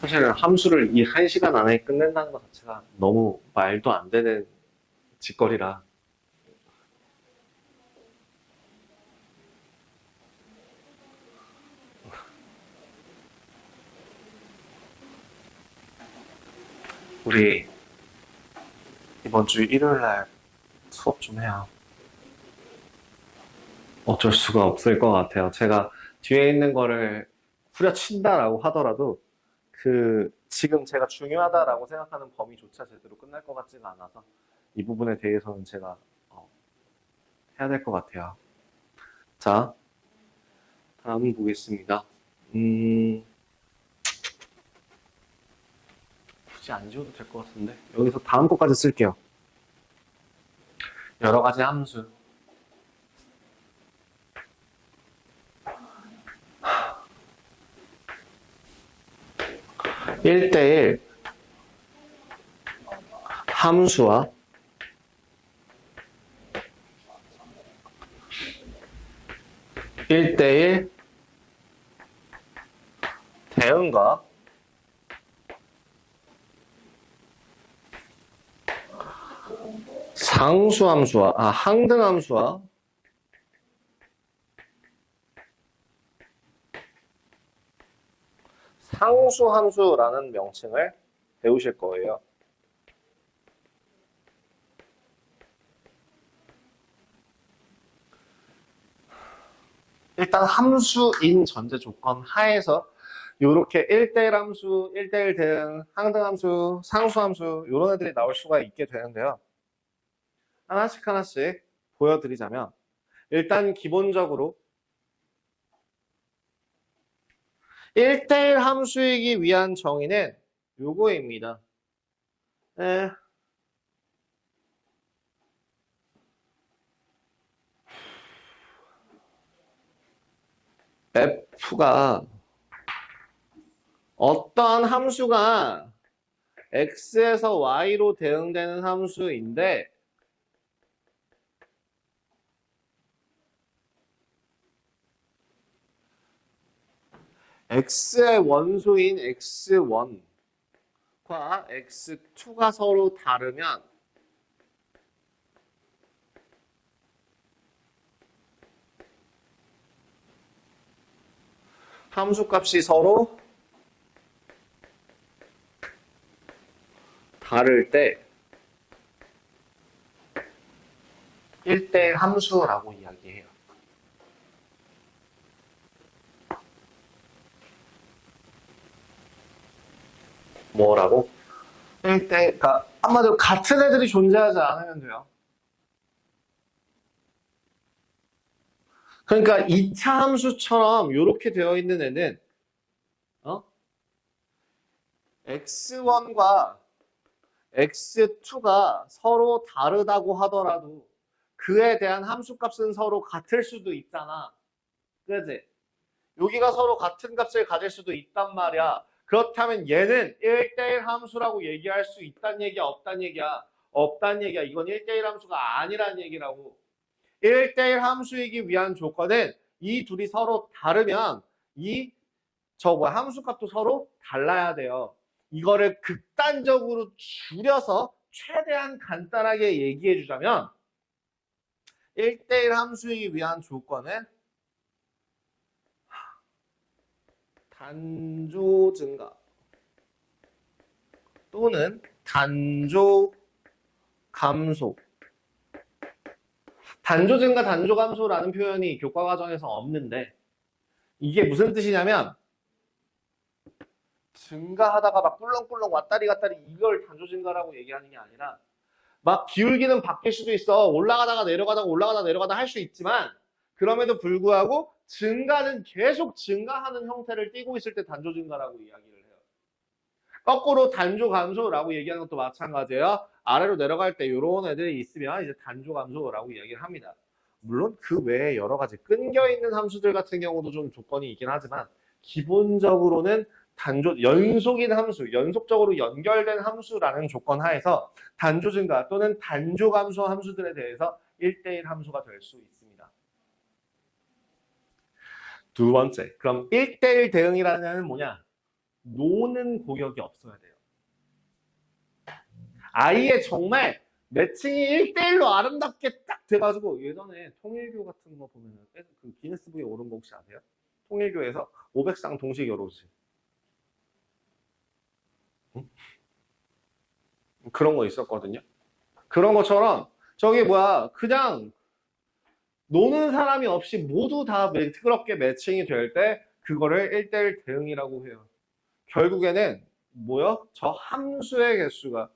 사실 함수를 이 한 시간 안에 끝낸다는 것 자체가 너무 말도 안 되는 짓거리라. 우리 이번 주 일요일 날 수업 좀 해요. 어쩔 수가 없을 것 같아요. 제가 뒤에 있는 거를 후려친다라고 하더라도 지금 제가 중요하다라고 생각하는 범위조차 제대로 끝날 것 같지가 않아서 이 부분에 대해서는 제가 해야 될 것 같아요. 자, 다음 보겠습니다. 굳이 안 지워도 될 것 같은데 여기서 다음 것까지 쓸게요. 여러 가지 함수. 1대1 함수와 1대1 대응과 항등함수와 상수함수라는 명칭을 배우실 거예요. 일단 함수인 전제 조건 하에서 이렇게 1대1 함수, 1대1 대응, 항등함수, 상수함수 이런 애들이 나올 수가 있게 되는데요. 하나씩 하나씩 보여드리자면 일단 기본적으로 1대1 함수이기 위한 정의는 요거입니다. f가 어떠한 함수가 x에서 y로 대응되는 함수인데 x의 원소인 x1과 x2가 서로 다르면 함수값이 서로 다를 때 1대1 함수라고 이야기해요. 뭐라고? 1대, 그러니까 한마디로 같은 애들이 존재하지 않으면 돼요. 그러니까 2차 함수처럼 이렇게 되어 있는 애는 x1과 x2가 서로 다르다고 하더라도 그에 대한 함수값은 서로 같을 수도 있잖아. 그지? 여기가 서로 같은 값을 가질 수도 있단 말이야. 그렇다면 얘는 1대1 함수라고 얘기할 수 있단 얘기야, 없단 얘기야? 없단 얘기야. 이건 1대1 함수가 아니란 얘기라고. 1대1 함수이기 위한 조건은 이 둘이 서로 다르면 함수값도 서로 달라야 돼요. 이거를 극단적으로 줄여서 최대한 간단하게 얘기해 주자면 1대1 함수이기 위한 조건은 단조 증가 또는 단조 감소. 단조 증가, 단조 감소라는 표현이 교과 과정에서 없는데 이게 무슨 뜻이냐면 증가하다가 막 꿀렁꿀렁 왔다리 갔다리 이걸 단조 증가라고 얘기하는 게 아니라 막 기울기는 바뀔 수도 있어. 올라가다가 내려가다가 올라가다가 내려가다 할 수 있지만 그럼에도 불구하고 증가는 계속 증가하는 형태를 띠고 있을 때 단조 증가라고 이야기를 해요. 거꾸로 단조 감소라고 얘기하는 것도 마찬가지예요. 아래로 내려갈 때 이런 애들이 있으면 이제 단조 감소라고 이야기를 합니다. 물론 그 외에 여러 가지 끊겨 있는 함수들 같은 경우도 좀 조건이 있긴 하지만 기본적으로는 연속인 함수, 연속적으로 연결된 함수라는 조건 하에서 단조 증가 또는 단조 감소 함수들에 대해서 1대1 함수가 될 수 있습니다. 두 번째, 그럼 1대1 대응이라는 애는 뭐냐? 노는 고역이 없어야 돼요. 아예 정말 매칭이 1대1로 아름답게 딱 돼가지고 예전에 통일교 같은 거 보면은 그 기네스북에 오른 거 혹시 아세요? 통일교에서 500쌍 동시 결혼식. 응? 그런 거 있었거든요. 그런 것처럼 저기 그냥 노는 사람이 없이 모두 다 매끄럽게 매칭이 될 때 그거를 1대1 대응이라고 해요. 결국에는 저 함수의 개수가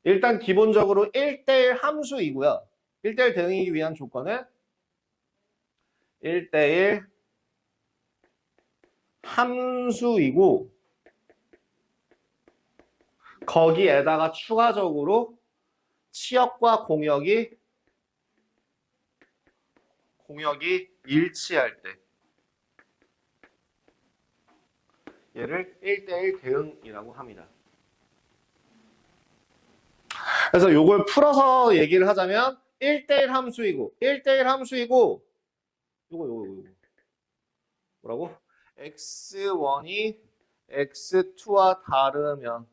일단 기본적으로 1대1 함수이고요. 1대1 대응이기 위한 조건은 1대1 함수이고 거기에다가 추가적으로 치역과 공역이 일치할 때 얘를 1대1 대응이라고 합니다. 그래서 요걸 풀어서 얘기를 하자면 1대1 함수이고 요거 뭐라고? x1이 x2와 다르면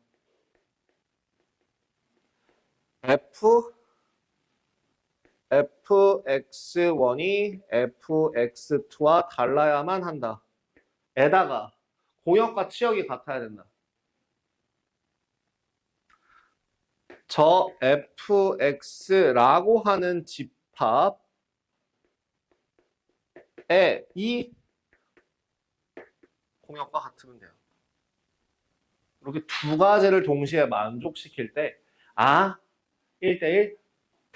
fx1이 fx2와 달라야만 한다. 에다가 공역과 치역이 같아야 된다. 저 fx라고 하는 집합에 이 공역과 같으면 돼요. 이렇게 두 가지를 동시에 만족시킬 때 1대1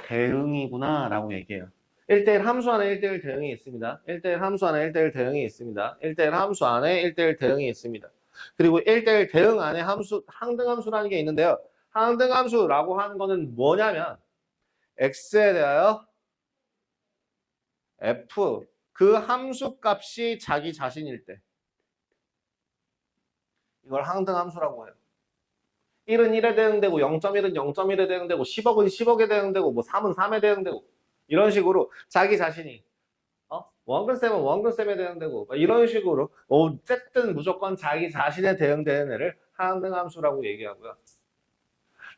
대응이구나 라고 얘기해요. 1대1 함수 안에 1대1 대응이 있습니다. 1대1 함수 안에 1대1 대응이 있습니다. 1대1 함수 안에 1대1 대응이 있습니다. 그리고 1대1 대응 안에 항등함수라는 게 있는데요. 항등함수라고 하는 거는 뭐냐면 x에 대하여 f 그 함수 값이 자기 자신일 때 이걸 항등함수라고 해요. 1은 1에 대응되고 0.1은 0.1에 대응되고 10억은 10억에 대응되고 3은 3에 대응되고 이런 식으로 자기 자신이 원근쌤은 원근쌤에 대응되고 이런 식으로 어쨌든 무조건 자기 자신에 대응되는 애를 항등함수라고 얘기하고요.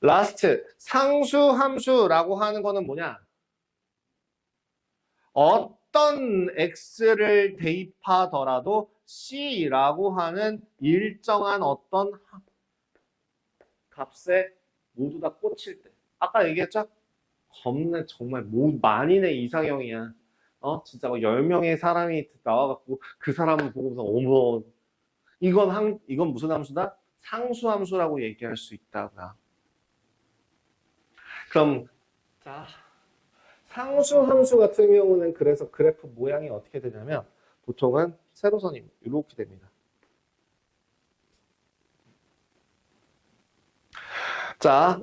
라스트 상수함수라고 하는 거는 뭐냐? 어떤 x를 대입하더라도 c라고 하는 일정한 어떤 값에 모두 다 꽂힐 때. 아까 얘기했죠? 겁나 정말 만인의 이상형이야. 진짜 10명의 사람이 나와갖고 그 사람을 보고서 어머 이건 무슨 함수다? 상수함수라고 얘기할 수 있다고요. 그럼 자 상수함수 같은 경우는 그래서 그래프 모양이 어떻게 되냐면 보통은 세로선이 이렇게 됩니다. 자,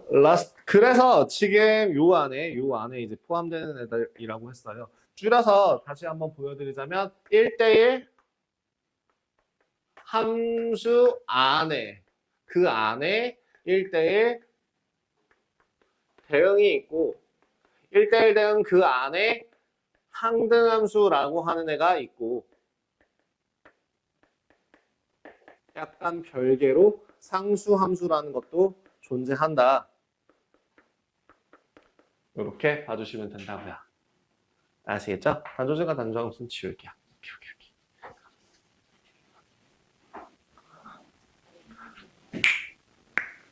그래서 지금 요 안에 이제 포함되는 애들이라고 했어요. 줄여서 다시 한번 보여드리자면 1대1 함수 안에 그 안에 1대1 대응이 있고 1대1 대응 그 안에 항등함수라고 하는 애가 있고 약간 별개로 상수함수라는 것도 존재한다. 이렇게 봐주시면 된다고요. 아시겠죠? 단조증과 단조함수는 지울게요.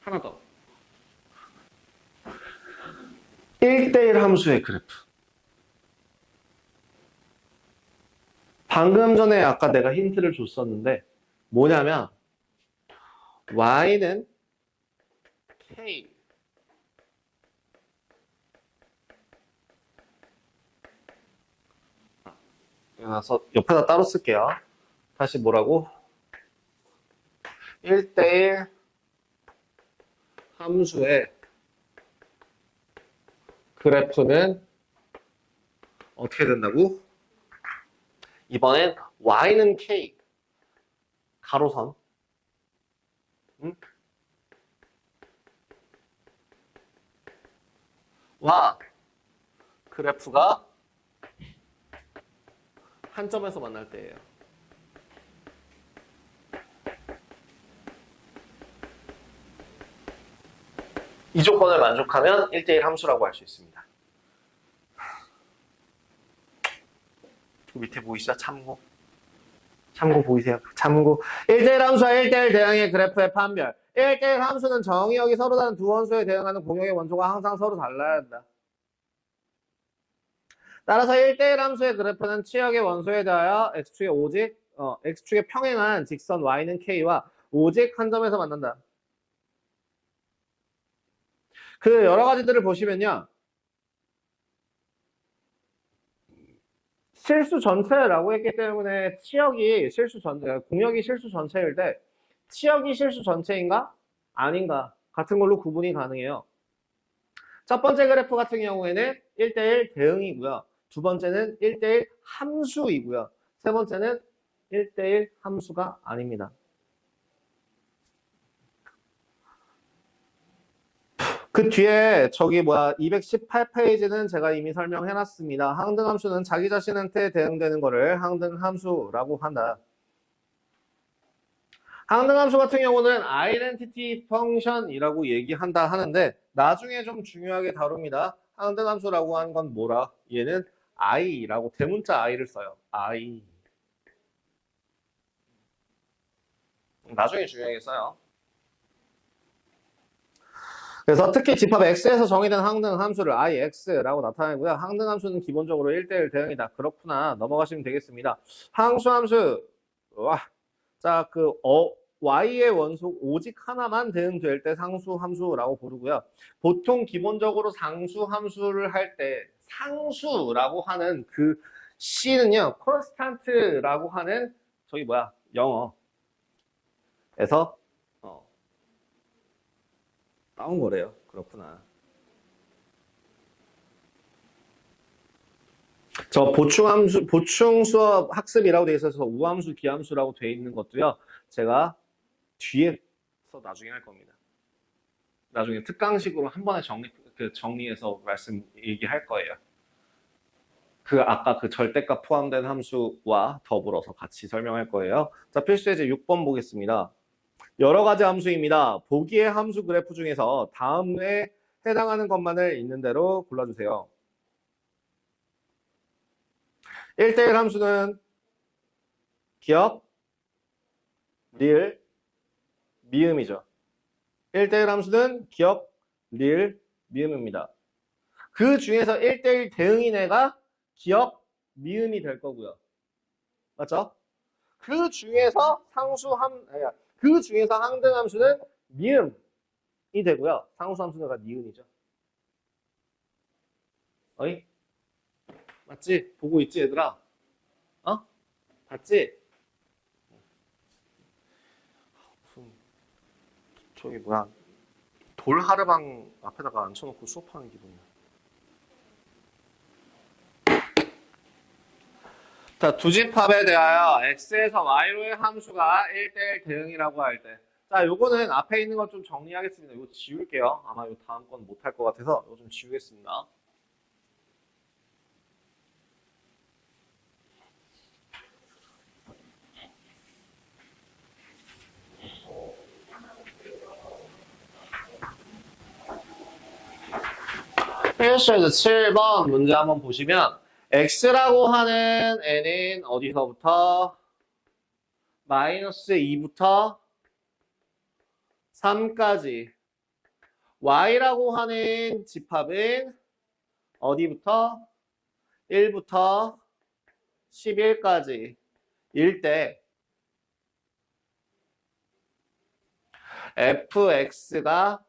하나 더. 1대1 함수의 그래프. 방금 전에 아까 내가 힌트를 줬었는데 뭐냐면 y는 k 그래서 옆에다 따로 쓸게요. 다시 뭐라고? 1대1 함수의 그래프는 어떻게 된다고? 이번엔 y는 k 가로선 와 그래프가 한 점에서 만날 때예요. 이 조건을 만족하면 1대1 함수라고 할 수 있습니다. 밑에 보이시죠? 참고. 참고 보이세요? 참고. 1대1 함수와 1대1 대응의 그래프의 판별. 1대1 함수는 정의역이 서로 다른 두 원소에 대응하는 공역의 원소가 항상 서로 달라야 한다. 따라서 1대1 함수의 그래프는 치역의 원소에 대하여 X축에 평행한 직선 Y는 K와 오직 한 점에서 만난다. 그 여러 가지들을 보시면요. 실수 전체라고 했기 때문에 공역이 실수 전체일 때 치역이 실수 전체인가? 아닌가? 같은 걸로 구분이 가능해요. 첫 번째 그래프 같은 경우에는 1대1 대응이고요. 두 번째는 1대1 함수이고요. 세 번째는 1대1 함수가 아닙니다. 그 뒤에 218페이지는 제가 이미 설명해놨습니다. 항등함수는 자기 자신한테 대응되는 거를 항등함수라고 한다. 항등함수 같은 경우는 identity function이라고 얘기한다 하는데 나중에 좀 중요하게 다룹니다. 항등함수라고 하는 건 뭐라? 얘는 i라고 대문자 i를 써요. i. 나중에 중요하게 써요. 그래서 특히 집합 x에서 정의된 항등함수를 ix라고 나타내고요. 항등함수는 기본적으로 1대1 대응이다. 그렇구나. 넘어가시면 되겠습니다. 항수함수. 와. 자, y의 원소 오직 하나만 대응될 때 상수함수라고 부르고요. 보통 기본적으로 상수함수를 할 때 상수라고 하는 그 C는요, constant라고 하는 영어에서 따온 거래요. 그렇구나. 저 보충 수업 학습이라고 돼 있어서 우함수, 기함수라고 돼 있는 것도요. 제가 뒤에서 나중에 할 겁니다. 나중에 특강식으로 한 번에 정리해서 얘기할 거예요. 아까 그 절대값 포함된 함수와 더불어서 같이 설명할 거예요. 자, 필수예제 6번 보겠습니다. 여러 가지 함수입니다. 보기의 함수 그래프 중에서 다음에 해당하는 것만을 있는 대로 골라주세요. 1대1 함수는 기억, 리을, 미음이죠. 1대1 함수는 기억, 리을, 미음입니다. 그 중에서 1대1 대응인 애가 기억, 미음이 될 거고요. 맞죠? 그 중에서 항등함수는 미음이 되고요. 상수함수가 니은이죠. 어이? 맞지? 보고 있지, 얘들아? 어? 봤지? 저기 뭐야? 돌 하르방 앞에다가 앉혀놓고 수업하는 기분이야. 자, 두 집합에 대하여 x에서 y로의 함수가 1대1 대응이라고 할 때. 자, 요거는 앞에 있는 거 좀 정리하겠습니다. 이거 지울게요. 아마 요 다음 건 못할 것 같아서 이거 좀 지우겠습니다. 필수에서 7번 문제 한번 보시면 x라고 하는 애는 어디서부터? 마이너스 2부터 3까지. y라고 하는 집합은 어디부터? 1부터 11까지 일 때 fx가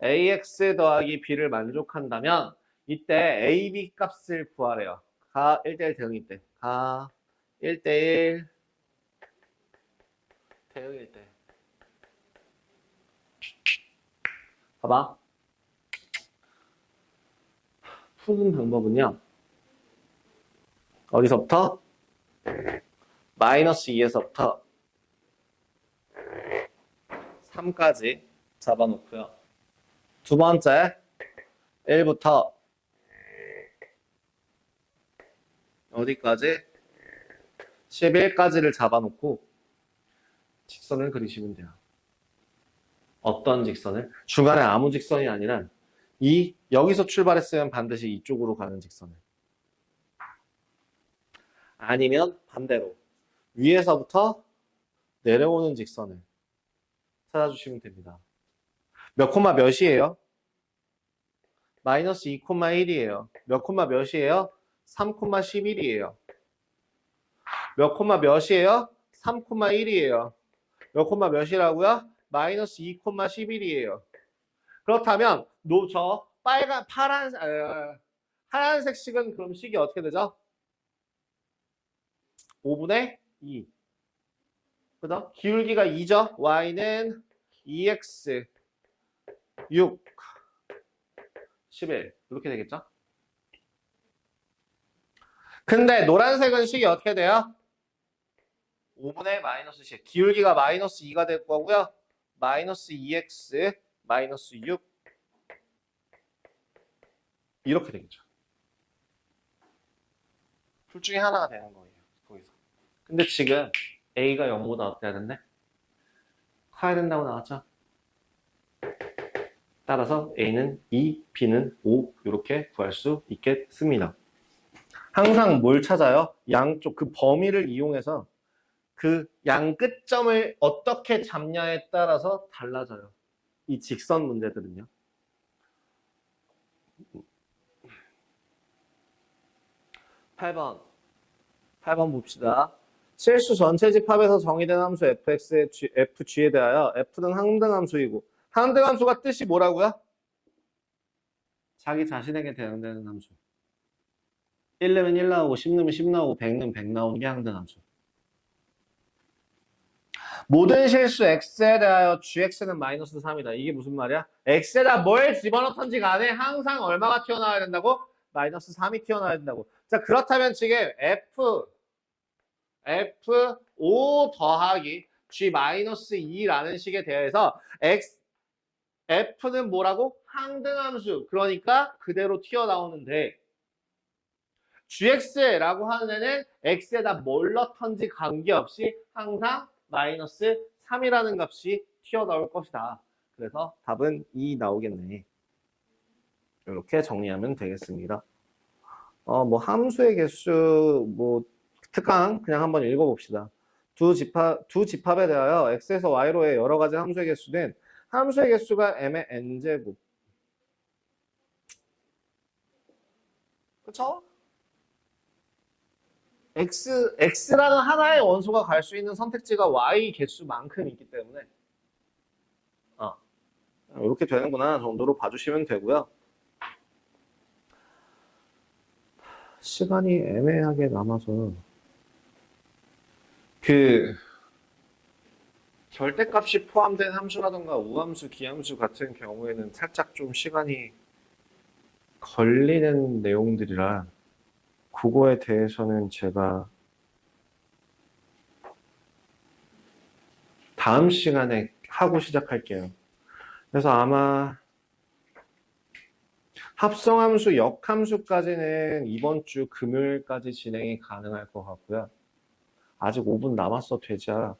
ax 더하기 b를 만족한다면 이때 ab 값을 구하래요. 가 1대1 대응일 때. 가 1대1 대응일 때. 봐봐. 푸는 방법은요. 어디서부터? 마이너스 2에서부터 3까지 잡아놓고요. 두 번째, 1부터 어디까지? 11까지를 잡아놓고 직선을 그리시면 돼요. 어떤 직선을? 중간에 아무 직선이 아니라 여기서 출발했으면 반드시 이쪽으로 가는 직선을. 아니면 반대로 위에서부터 내려오는 직선을 찾아주시면 됩니다. 몇 콤마 몇이에요? 마이너스 2,1이에요. 몇 콤마 몇이에요? 3,11이에요. 몇 콤마 몇이에요? 3,1이에요. 몇 콤마 몇이라고요? 마이너스 2,11이에요. 그렇다면 저 하얀색 식은 그럼 식이 어떻게 되죠? 5분의 2. 그죠? 기울기가 2죠? y는 2x 6 11 이렇게 되겠죠? 근데 노란색은 식이 어떻게 돼요? 5분의 마이너스 10. 기울기가 마이너스 2가 될 거고요. 마이너스 2x 마이너스 6 이렇게 되겠죠. 둘 중에 하나가 되는 거예요. 거기서. 근데 지금 a가 0보다 어때야 된대? 커야 된다고 나왔죠? 따라서 a는 2, b는 5 이렇게 구할 수 있겠습니다. 항상 뭘 찾아요? 양쪽 그 범위를 이용해서 그 양 끝점을 어떻게 잡냐에 따라서 달라져요. 이 직선 문제들은요. 8번 봅시다. 실수 전체 집합에서 정의된 함수 fg에 대하여 f는 항등함수이고 항등함수가 뜻이 뭐라고요? 자기 자신에게 대응되는 함수. 1 넣으면 1 나오고 10 넣으면 10 나오고 100 넣으면 100 나오는 게 항등함수. 모든 실수 x에 대하여 gx는 마이너스 3이다. 이게 무슨 말이야? x에다 뭘 집어넣던지 간에 항상 얼마가 튀어나와야 된다고? 마이너스 3이 튀어나와야 된다고. 자, 그렇다면 지금 f5 더하기 g 마이너스 2라는 식에 대해서 f는 뭐라고? 항등함수. 그러니까 그대로 튀어나오는데 gx라고 하는 애는 x에다 뭘 넣던지 관계없이 항상 마이너스 3이라는 값이 튀어나올 것이다. 그래서 답은 2 나오겠네. 이렇게 정리하면 되겠습니다. 뭐 함수의 개수 특강 그냥 한번 읽어봅시다. 두 집합에 대하여 x에서 y로의 여러 가지 함수의 개수는 함수의 개수가 m의 n제곱. 그쵸? x라는 하나의 원소가 갈 수 있는 선택지가 y 개수만큼 있기 때문에 이렇게 되는구나 정도로 봐주시면 되고요. 시간이 애매하게 남아서 절대값이 포함된 함수라던가 우함수, 기함수 같은 경우에는 살짝 좀 시간이 걸리는 내용들이라 그거에 대해서는 제가 다음 시간에 하고 시작할게요. 그래서 아마 합성함수, 역함수까지는 이번 주 금요일까지 진행이 가능할 것 같고요. 아직 5분 남았어, 되자.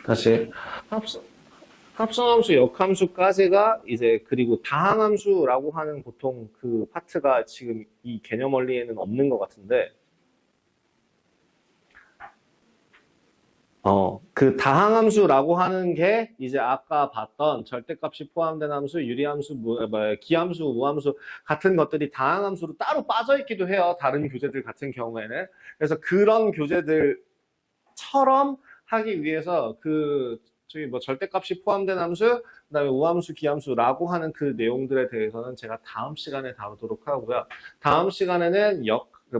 다시 합성함수, 역함수까지가 이제 그리고 다항함수라고 하는 보통 그 파트가 지금 이 개념 원리에는 없는 것 같은데 그 다항함수라고 하는 게 이제 아까 봤던 절대값이 포함된 함수, 유리함수, 기함수, 우함수 같은 것들이 다항함수로 따로 빠져 있기도 해요. 다른 교재들 같은 경우에는. 그래서 그런 교재들처럼 하기 위해서 저기 절대값이 포함된 함수, 그다음에 우함수, 기함수라고 하는 그 내용들에 대해서는 제가 다음 시간에 다루도록 하고요. 다음 시간에는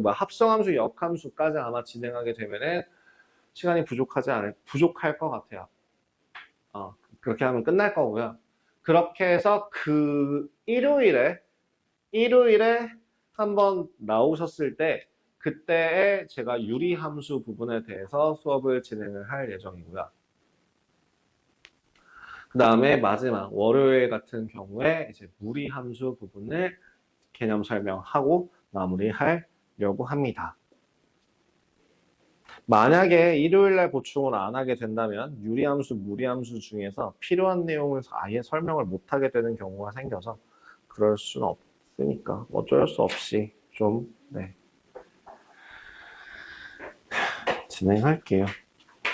합성함수, 역함수까지 아마 진행하게 되면은 시간이 부족할 것 같아요. 그렇게 하면 끝날 거고요. 그렇게 해서 일요일에 한번 나오셨을 때, 그때에 제가 유리함수 부분에 대해서 수업을 진행을 할 예정이고요. 그 다음에 마지막 월요일 같은 경우에 이제 무리함수 부분을 개념 설명하고 마무리하려고 합니다. 만약에 일요일날 보충을 안 하게 된다면 유리함수, 무리함수 중에서 필요한 내용을 아예 설명을 못 하게 되는 경우가 생겨서 그럴 수는 없으니까 어쩔 수 없이 좀 진행할게요.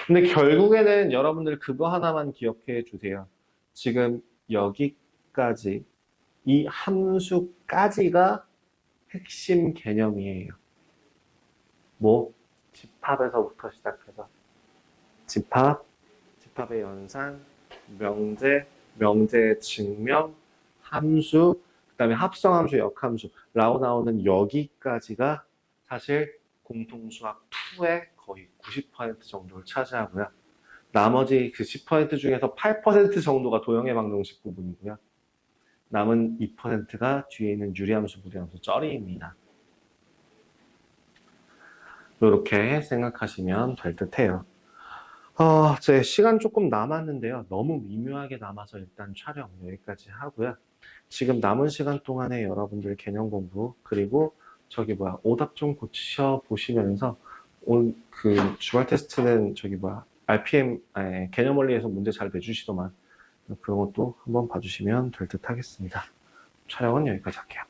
근데 결국에는 여러분들 그거 하나만 기억해 주세요. 지금 여기까지 이 함수까지가 핵심 개념이에요. 뭐 집합에서부터 시작해서 집합의 연산, 명제의 증명, 함수, 그다음에 합성함수, 역함수라고 나오는 여기까지가 사실 공통수학 2의 거의 90% 정도를 차지하고요. 나머지 그 10% 중에서 8% 정도가 도형의 방정식 부분이고요. 남은 2%가 뒤에 있는 유리함수, 무리함수, 쩌리입니다. 이렇게 생각하시면 될 듯해요. 제 시간 조금 남았는데요. 너무 미묘하게 남아서 일단 촬영 여기까지 하고요. 지금 남은 시간 동안에 여러분들 개념 공부, 그리고 오답 좀 고쳐 보시면서 그 주말 테스트는 RPM, 개념 원리에서 문제 잘 내주시더만 그런 것도 한번 봐주시면 될 듯 하겠습니다. 촬영은 여기까지 할게요.